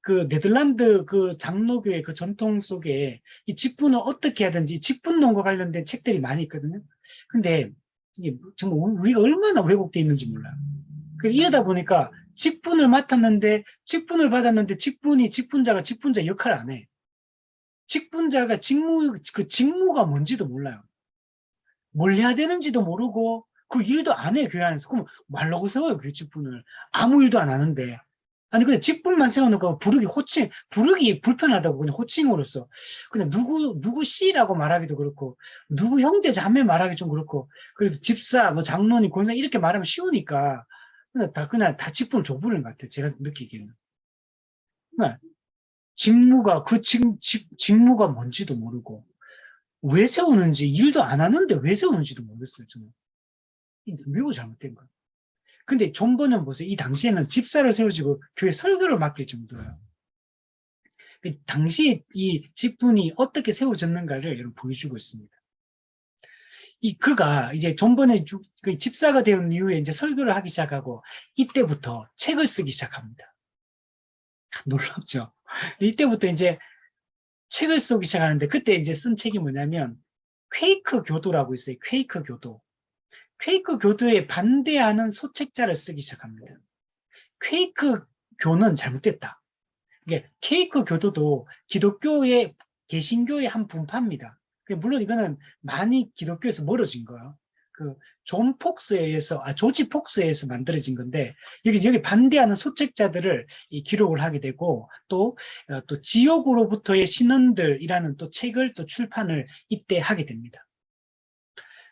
그 네덜란드 그 장로교의 그 전통 속에 이 직분을 어떻게 하든지 직분론과 관련된 책들이 많이 있거든요. 근데 이게 정말 우리가 얼마나 왜곡되어 있는지 몰라요. 이러다 보니까 직분을 맡았는데, 직분을 받았는데 직분자가 직분자 역할을 안 해. 직분자가 그 직무가 뭔지도 몰라요. 뭘 해야 되는지도 모르고 그 일도 안 해, 교회 안에서. 그럼 말라고 세워요, 교회 직분을. 아무 일도 안 하는데. 아니, 그냥 직분만 세워놓고 부르기 불편하다고 그냥 호칭으로서. 그냥 누구 씨라고 말하기도 그렇고, 누구 형제 자매 말하기 좀 그렇고, 그래서 집사, 뭐 장로님, 권사 이렇게 말하면 쉬우니까, 그냥 다 직분을 줘버리는 것 같아요, 제가 느끼기에는. 그러니까 직무가 뭔지도 모르고, 왜 세우는지, 일도 안 하는데 왜 세우는지도 모르겠어요, 저는. 매우 잘못된 거예요. 근데 존 번연 보세요. 이 당시에는 집사를 세워지고 교회 설교를 맡길 정도예요. 당시 이 직분이 어떻게 세워졌는가를 여러분 보여주고 있습니다. 그가 이제 존 번연이 그 집사가 된 이후에 이제 설교를 하기 시작하고, 이때부터 책을 쓰기 시작합니다. 놀랍죠? 이때부터 이제 책을 쓰기 시작하는데, 그때 이제 쓴 책이 뭐냐면 퀘이크 교도라고 있어요. 퀘이크 교도. 퀘이크 교도에 반대하는 소책자를 쓰기 시작합니다. 퀘이크 교는 잘못됐다. 이게 퀘이크 교도도 기독교의 개신교의 한 분파입니다. 물론 이거는 많이 기독교에서 멀어진 거예요. 조지 폭스에 의해서 만들어진 건데, 여기 반대하는 소책자들을 기록을 하게 되고, 또 지옥으로부터의 신원들이라는 또 책을 또 출판을 이때 하게 됩니다.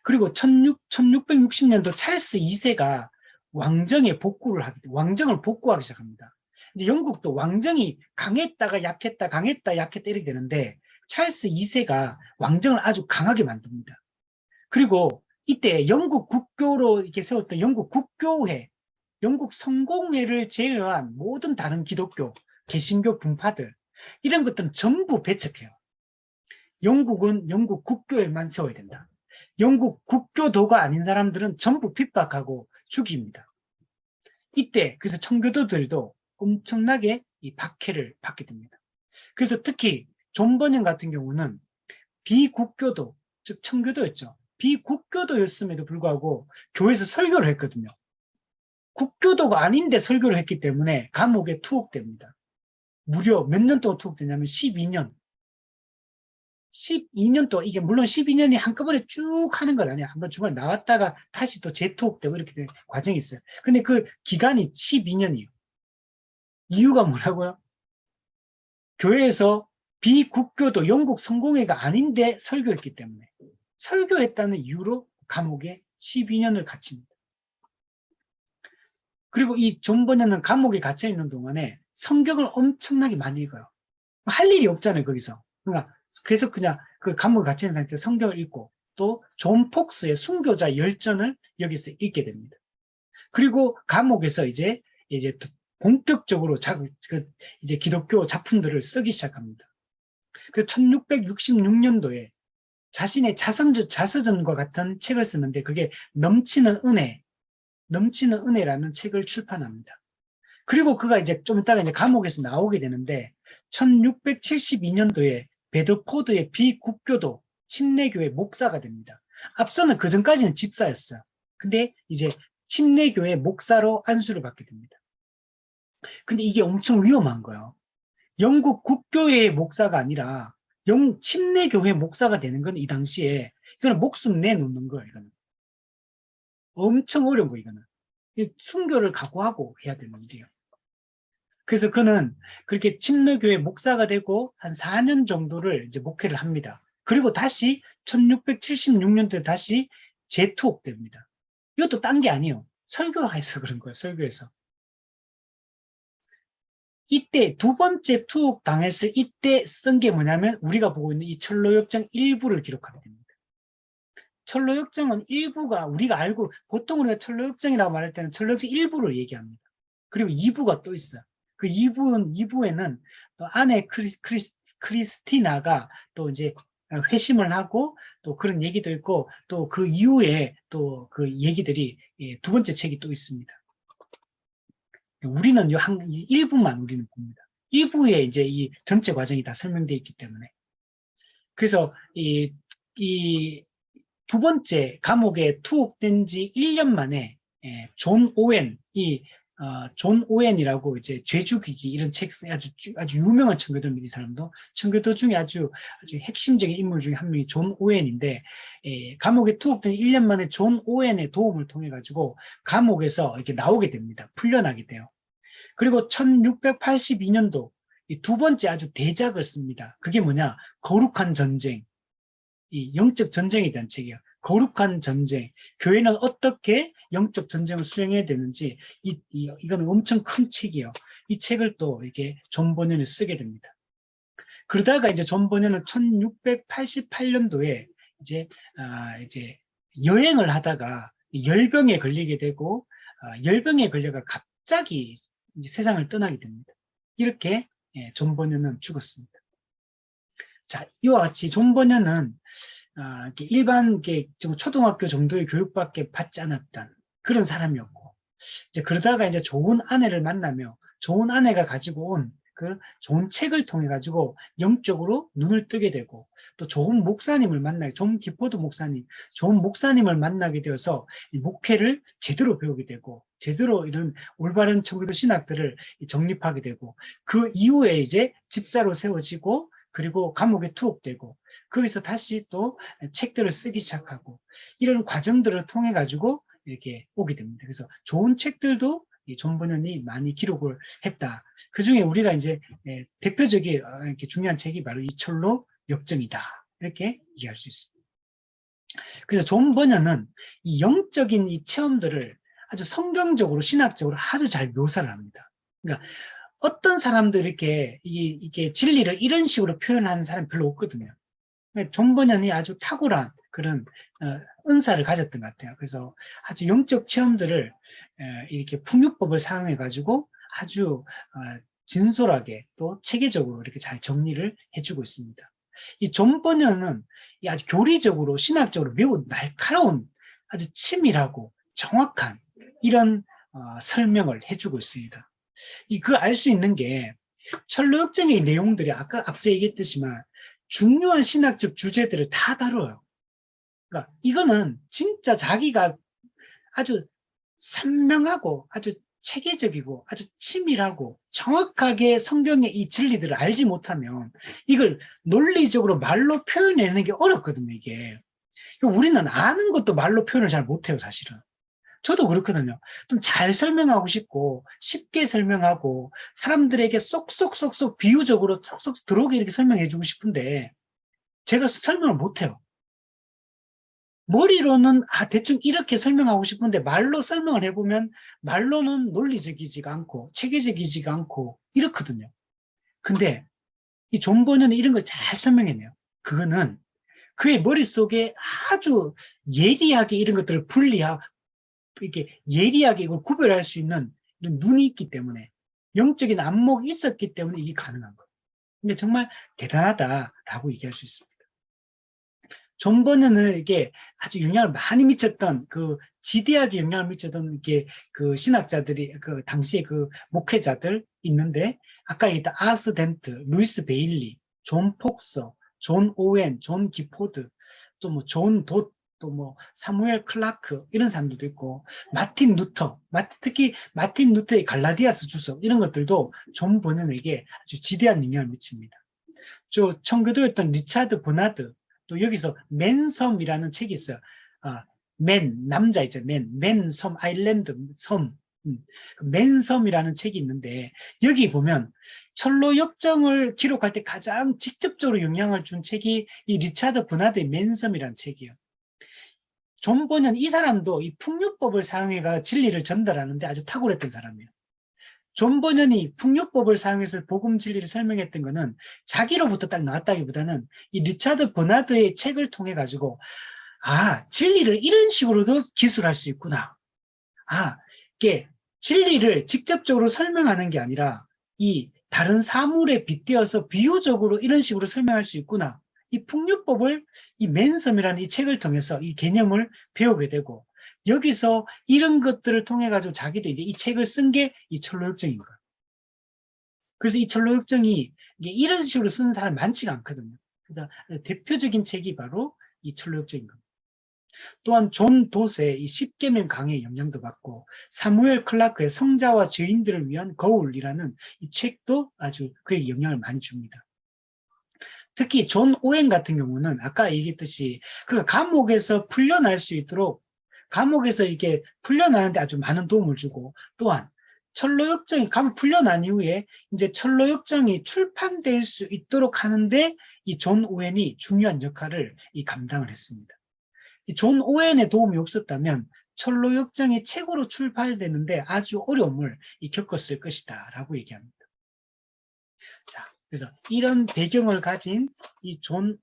그리고 1660년도 찰스 2세가 왕정을 복구하기 시작합니다. 이제 영국도 왕정이 강했다가 약했다, 강했다, 약했다 이렇게 되는데, 찰스 2세가 왕정을 아주 강하게 만듭니다. 그리고 이때 영국 국교로 이렇게 세웠던 영국 국교회, 영국 성공회를 제외한 모든 다른 기독교, 개신교 분파들, 이런 것들은 전부 배척해요. 영국은 영국 국교회만 세워야 된다. 영국 국교도가 아닌 사람들은 전부 핍박하고 죽입니다. 이때 그래서 청교도들도 엄청나게 이 박해를 받게 됩니다. 그래서 특히 존 번연 같은 경우는 비국교도, 즉 청교도였죠. 비국교도였음에도 불구하고 교회에서 설교를 했거든요. 국교도가 아닌데 설교를 했기 때문에 감옥에 투옥됩니다. 무려 몇 년 동안 투옥되냐면 12년. 12년 동안, 이게 물론 12년이 한꺼번에 쭉 하는 건 아니야. 한번 중간에 나왔다가 다시 또 재투옥되고 이렇게 되는 과정이 있어요. 근데 그 기간이 12년이에요. 이유가 뭐라고요? 교회에서 비국교도 영국 성공회가 아닌데 설교했기 때문에, 설교했다는 이유로 감옥에 12년을 갇힙니다. 그리고 이 존 번연은 감옥에 갇혀 있는 동안에 성경을 엄청나게 많이 읽어요. 할 일이 없잖아요, 거기서. 그러니까 그래서 그냥 그 감옥에 갇힌 상태에서 성경을 읽고 또 존 폭스의 순교자 열전을 여기서 읽게 됩니다. 그리고 감옥에서 이제 본격적으로 이제 기독교 작품들을 쓰기 시작합니다. 그 1666년도에 자신의 자서전과 같은 책을 쓰는데 그게 넘치는 은혜라는 책을 출판합니다. 그리고 그가 이제 좀 이따가 이제 감옥에서 나오게 되는데 1672년도에 베드포드의 비국교도 침례교회 목사가 됩니다. 앞서는 그 전까지는 집사였어요. 근데 이제 침례교회 목사로 안수를 받게 됩니다. 근데 이게 엄청 위험한 거예요. 영국 국교회의 목사가 아니라 침례교회 목사가 되는 건 이 당시에 이거는 목숨 내놓는 거예요. 이거는 엄청 어려운 거 이거는 순교를 각오하고 해야 되는 일이에요. 그래서 그는 그렇게 침례교회 목사가 되고 한 4년 정도를 이제 목회를 합니다. 그리고 다시 1676년도에 다시 재투옥됩니다. 이것도 딴 게 아니에요. 설교해서 그런 거예요. 설교해서. 이때 두 번째 투옥 당했을 이때 쓴 게 뭐냐면 우리가 보고 있는 이 철로역정 일부를 기록하게 됩니다. 철로역정은 일부가 우리가 알고 보통 우리가 철로역정이라고 말할 때는 철로역정 일부를 얘기합니다. 그리고 2부가 또 있어요. 그 2부에는 또 아내 크리스티나가 또 이제 회심을 하고 또 그런 얘기도 있고 또 그 이후에 또 그 얘기들이 두 번째 책이 또 있습니다. 우리는 일부만 우리는 봅니다. 일부에 이제 이 전체 과정이 다 설명되어 있기 때문에. 그래서 이 두 번째 감옥에 투옥된 지 1년 만에 존 오웬이라고 이제 죄죽이기 이런 책 아주 유명한 청교도입니다. 이 사람도 청교도 중에 아주 핵심적인 인물 중에 한 명이 존 오웬인데 감옥에 투옥된 1년 만에 존 오웬의 도움을 통해 가지고 감옥에서 이렇게 나오게 됩니다. 풀려나게 돼요. 그리고 1682년도 이 두 번째 아주 대작을 씁니다. 그게 뭐냐? 거룩한 전쟁. 이 영적 전쟁에 대한 책이에요. 거룩한 전쟁. 교회는 어떻게 영적 전쟁을 수행해야 되는지 이거는 엄청 큰 책이에요. 이 책을 또 이렇게 존 버년이 쓰게 됩니다. 그러다가 이제 존 버년은 1688년도에 이제 여행을 하다가 열병에 걸리게 되고 열병에 걸려가 갑자기 이제 세상을 떠나게 됩니다. 이렇게 존 버년은 죽었습니다. 자, 이와 같이 존 버년은 일반 초등학교 정도의 교육밖에 받지 않았던 그런 사람이었고, 이제 그러다가 이제 좋은 아내를 만나며 좋은 아내가 가지고 온 그 좋은 책을 통해 가지고 영적으로 눈을 뜨게 되고 또 좋은 목사님을 만나게, 존 기포드 목사님, 좋은 목사님을 만나게 되어서 이 목회를 제대로 배우게 되고 제대로 이런 올바른 청교도 신학들을 정립하게 되고 그 이후에 이제 집사로 세워지고 그리고 감옥에 투옥되고 거기서 다시 또 책들을 쓰기 시작하고 이런 과정들을 통해 가지고 이렇게 오게 됩니다. 그래서 좋은 책들도 존 버년이 많이 기록을 했다. 그 중에 우리가 이제 대표적인 이렇게 중요한 책이 바로 이 철로 역정이다. 이렇게 이해할 수 있습니다. 그래서 존 버년은 이 영적인 이 체험들을 아주 성경적으로 신학적으로 아주 잘 묘사를 합니다. 그러니까 어떤 사람도 이렇게 진리를 이런 식으로 표현하는 사람이 별로 없거든요. 존 버년이 아주 탁월한 그런 은사를 가졌던 것 같아요. 그래서 아주 영적 체험들을 이렇게 풍유법을 사용해 가지고 아주 진솔하게 또 체계적으로 이렇게 잘 정리를 해주고 있습니다. 이 존 버년은 아주 교리적으로 신학적으로 매우 날카로운 아주 치밀하고 정확한 이런 설명을 해주고 있습니다. 그걸 알 수 있는 게 철로역정의 내용들이 아까 앞서 얘기했듯이만 중요한 신학적 주제들을 다 다뤄요. 그러니까 이거는 진짜 자기가 아주 선명하고 아주 체계적이고 아주 치밀하고 정확하게 성경의 이 진리들을 알지 못하면 이걸 논리적으로 말로 표현해내는 게 어렵거든요, 이게. 우리는 아는 것도 말로 표현을 잘 못해요, 사실은. 저도 그렇거든요. 좀 잘 설명하고 싶고 쉽게 설명하고 사람들에게 쏙쏙쏙쏙 비유적으로 쏙쏙 들어오게 이렇게 설명해주고 싶은데 제가 설명을 못해요. 머리로는 대충 이렇게 설명하고 싶은데 말로 설명을 해보면 말로는 논리적이지가 않고 체계적이지가 않고 이렇거든요. 근데 이 존 버년은 이런 걸 잘 설명해내요. 그거는 그의 머릿속에 아주 예리하게 이런 것들을 이렇게 예리하게 이걸 구별할 수 있는 이런 눈이 있기 때문에, 영적인 안목이 있었기 때문에 이게 가능한 거예요. 근데 정말 대단하다라고 얘기할 수 있습니다. 존 버년에게 아주 영향을 많이 미쳤던, 지대하게 영향을 미쳤던 그 신학자들이, 당시에 그 목회자들 있는데, 아까 얘기했던 아스 덴트, 루이스 베일리, 존 폭서, 존 오웬, 존 기포드, 또 뭐 존 돛, 또 뭐 사무엘 클라크, 이런 사람들도 있고, 마틴 루터, 특히 마틴 루터의 갈라디아스 주석, 이런 것들도 존 버년에게 아주 지대한 영향을 미칩니다. 청교도였던 리차드 버나드, 또 여기서 맨섬이라는 책이 있어요. 남자 있죠. 맨섬, 아일랜드 섬. 맨섬이라는 책이 있는데, 여기 보면 철로 역정을 기록할 때 가장 직접적으로 영향을 준 책이 이 리차드 버나드의 맨섬이라는 책이에요. 존 버년, 이 사람도 이 풍류법을 사용해가 진리를 전달하는데 아주 탁월했던 사람이에요. 존 버년이 풍요법을 사용해서 복음 진리를 설명했던 것은 자기로부터 딱 나왔다기보다는 이 리차드 버나드의 책을 통해 가지고, 진리를 이런 식으로도 기술할 수 있구나. 이게 진리를 직접적으로 설명하는 게 아니라 이 다른 사물에 빗대어서 비유적으로 이런 식으로 설명할 수 있구나. 이 풍요법을 이 맨섬이라는 이 책을 통해서 이 개념을 배우게 되고, 여기서 이런 것들을 통해 가지고 자기도 이제 이 책을 쓴 게 이 철로역정인 거예요. 그래서 이 철로역정이 이런 식으로 쓰는 사람 많지가 않거든요. 그래서 대표적인 책이 바로 이 철로역정인 겁니다. 또한 존 돛의 이 십계명 강의 영향도 받고, 사무엘 클라크의 성자와 죄인들을 위한 거울이라는 이 책도 아주 그에게 영향을 많이 줍니다. 특히 존 오웬 같은 경우는 아까 얘기했듯이 그가 감옥에서 풀려날 수 있도록, 감옥에서 이렇게 풀려나는데 아주 많은 도움을 주고, 또한 철로역정이 감옥 풀려난 이후에 이제 철로역정이 출판될 수 있도록 하는데 이 존 오웬이 중요한 역할을 감당을 했습니다. 이 존 오웬의 도움이 없었다면 철로역정이 책으로 출판되는데 아주 어려움을 겪었을 것이다 라고 얘기합니다. 자, 그래서 이런 배경을 가진 이 존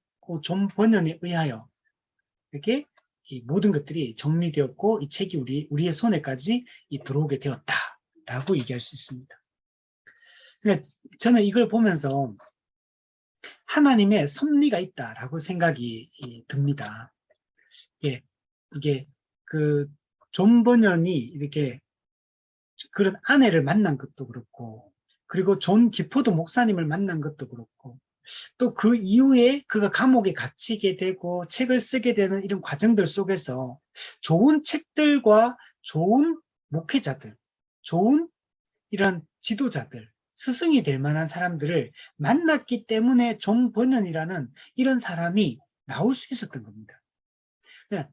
버년에 의하여 이렇게 이 모든 것들이 정리되었고, 이 책이 우리의 손에까지 들어오게 되었다라고 얘기할 수 있습니다. 그러니까 저는 이걸 보면서 하나님의 섭리가 있다라고 생각이 듭니다. 이게 존 버년이 이렇게 그런 아내를 만난 것도 그렇고, 그리고 존 기포드 목사님을 만난 것도 그렇고, 또 그 이후에 그가 감옥에 갇히게 되고 책을 쓰게 되는 이런 과정들 속에서 좋은 책들과 좋은 목회자들, 좋은 이런 지도자들, 스승이 될 만한 사람들을 만났기 때문에 존 버년이라는 이런 사람이 나올 수 있었던 겁니다.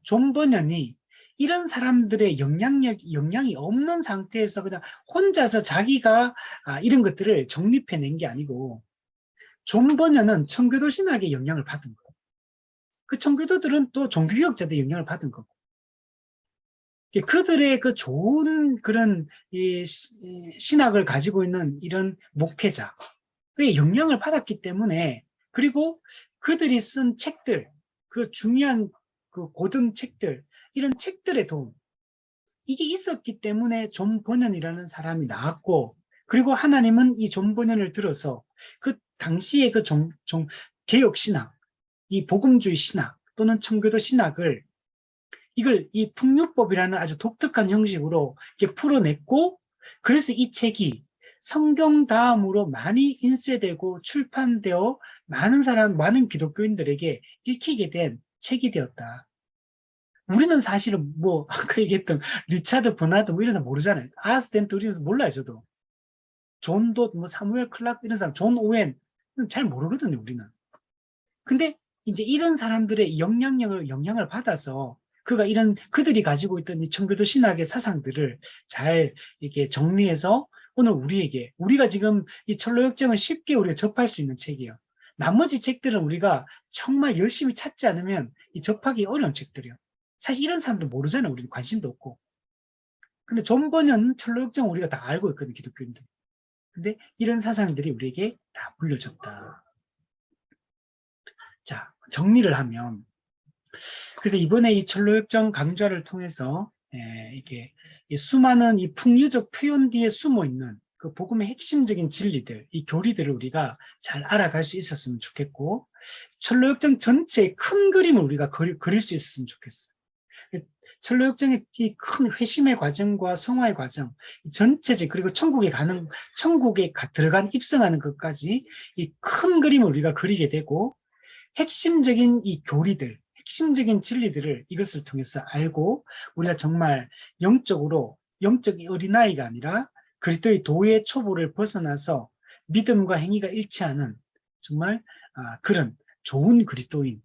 존 버년이 이런 사람들의 영향이 없는 상태에서 그냥 혼자서 자기가 이런 것들을 정립해낸 게 아니고, 존 버년은 청교도 신학의 영향을 받은 거고, 그 청교도들은 또 종교개혁자들의 영향을 받은 거고, 그들의 그 좋은 그런 신학을 가지고 있는 이런 목회자, 그의 영향을 받았기 때문에, 그리고 그들이 쓴 책들, 그 중요한 그 고전 책들, 이런 책들의 도움, 이게 있었기 때문에 존 버년이라는 사람이 나왔고, 그리고 하나님은 이 존 버년을 들어서 그 당시의 그 개혁 신학, 이 복음주의 신학 또는 청교도 신학을 이 풍류법이라는 아주 독특한 형식으로 이렇게 풀어냈고, 그래서 이 책이 성경 다음으로 많이 인쇄되고 출판되어 많은 기독교인들에게 읽히게 된 책이 되었다. 우리는 사실은 뭐 아까 얘기했던 리차드 버나드 뭐 이런 사람 모르잖아요. 아스덴트 우리는 몰라요. 저도 존 돛, 뭐 사무엘 클라크 이런 사람, 존 오웬 잘 모르거든요. 우리는. 근데 이제 이런 사람들의 영향을 받아서 그들이 가지고 있던 이 청교도 신학의 사상들을 잘 이렇게 정리해서 오늘 우리가 지금 이 철로역정을 쉽게 우리가 접할 수 있는 책이에요. 나머지 책들은 우리가 정말 열심히 찾지 않으면 접하기 어려운 책들이에요. 사실 이런 사람도 모르잖아요. 우리는 관심도 없고. 근데 존 버년 철로역정 우리가 다 알고 있거든요. 기독교인들. 근데 이런 사상들이 우리에게 다 물려졌다. 자, 정리를 하면, 그래서 이번에 이 철로역정 강좌를 통해서 이게 이 수많은 이 풍류적 표현 뒤에 숨어 있는 그 복음의 핵심적인 진리들, 이 교리들을 우리가 잘 알아갈 수 있었으면 좋겠고, 철로역정 전체의 큰 그림을 우리가 그릴 수 있었으면 좋겠어요. 철로역정의 이 큰 회심의 과정과 성화의 과정, 이 전체적, 그리고 천국에 들어간 입성하는 것까지 이 큰 그림을 우리가 그리게 되고, 핵심적인 이 교리들, 핵심적인 진리들을 이것을 통해서 알고, 우리가 정말 영적 어린아이가 아니라 그리스도의 도의 초보를 벗어나서 믿음과 행위가 일치하는 정말 그런 좋은 그리스도인,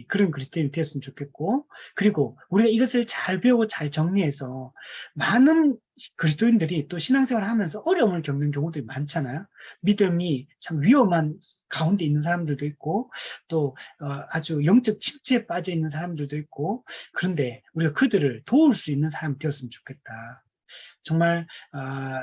그런 그리스도인이 되었으면 좋겠고, 그리고 우리가 이것을 잘 배우고 잘 정리해서 많은 그리스도인들이 또 신앙생활을 하면서 어려움을 겪는 경우들이 많잖아요. 믿음이 참 위험한 가운데 있는 사람들도 있고, 또 아주 영적 침체에 빠져 있는 사람들도 있고, 그런데 우리가 그들을 도울 수 있는 사람이 되었으면 좋겠다. 정말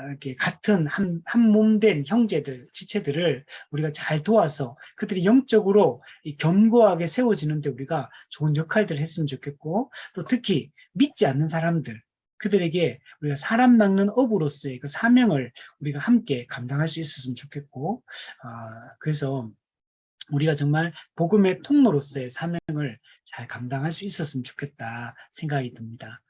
이렇게 같은 한 몸 된 형제들, 지체들을 우리가 잘 도와서 그들이 영적으로 견고하게 세워지는데 우리가 좋은 역할들을 했으면 좋겠고, 또 특히 믿지 않는 사람들, 그들에게 우리가 사람 낚는 업으로서의 그 사명을 우리가 함께 감당할 수 있었으면 좋겠고, 그래서 우리가 정말 복음의 통로로서의 사명을 잘 감당할 수 있었으면 좋겠다 생각이 듭니다.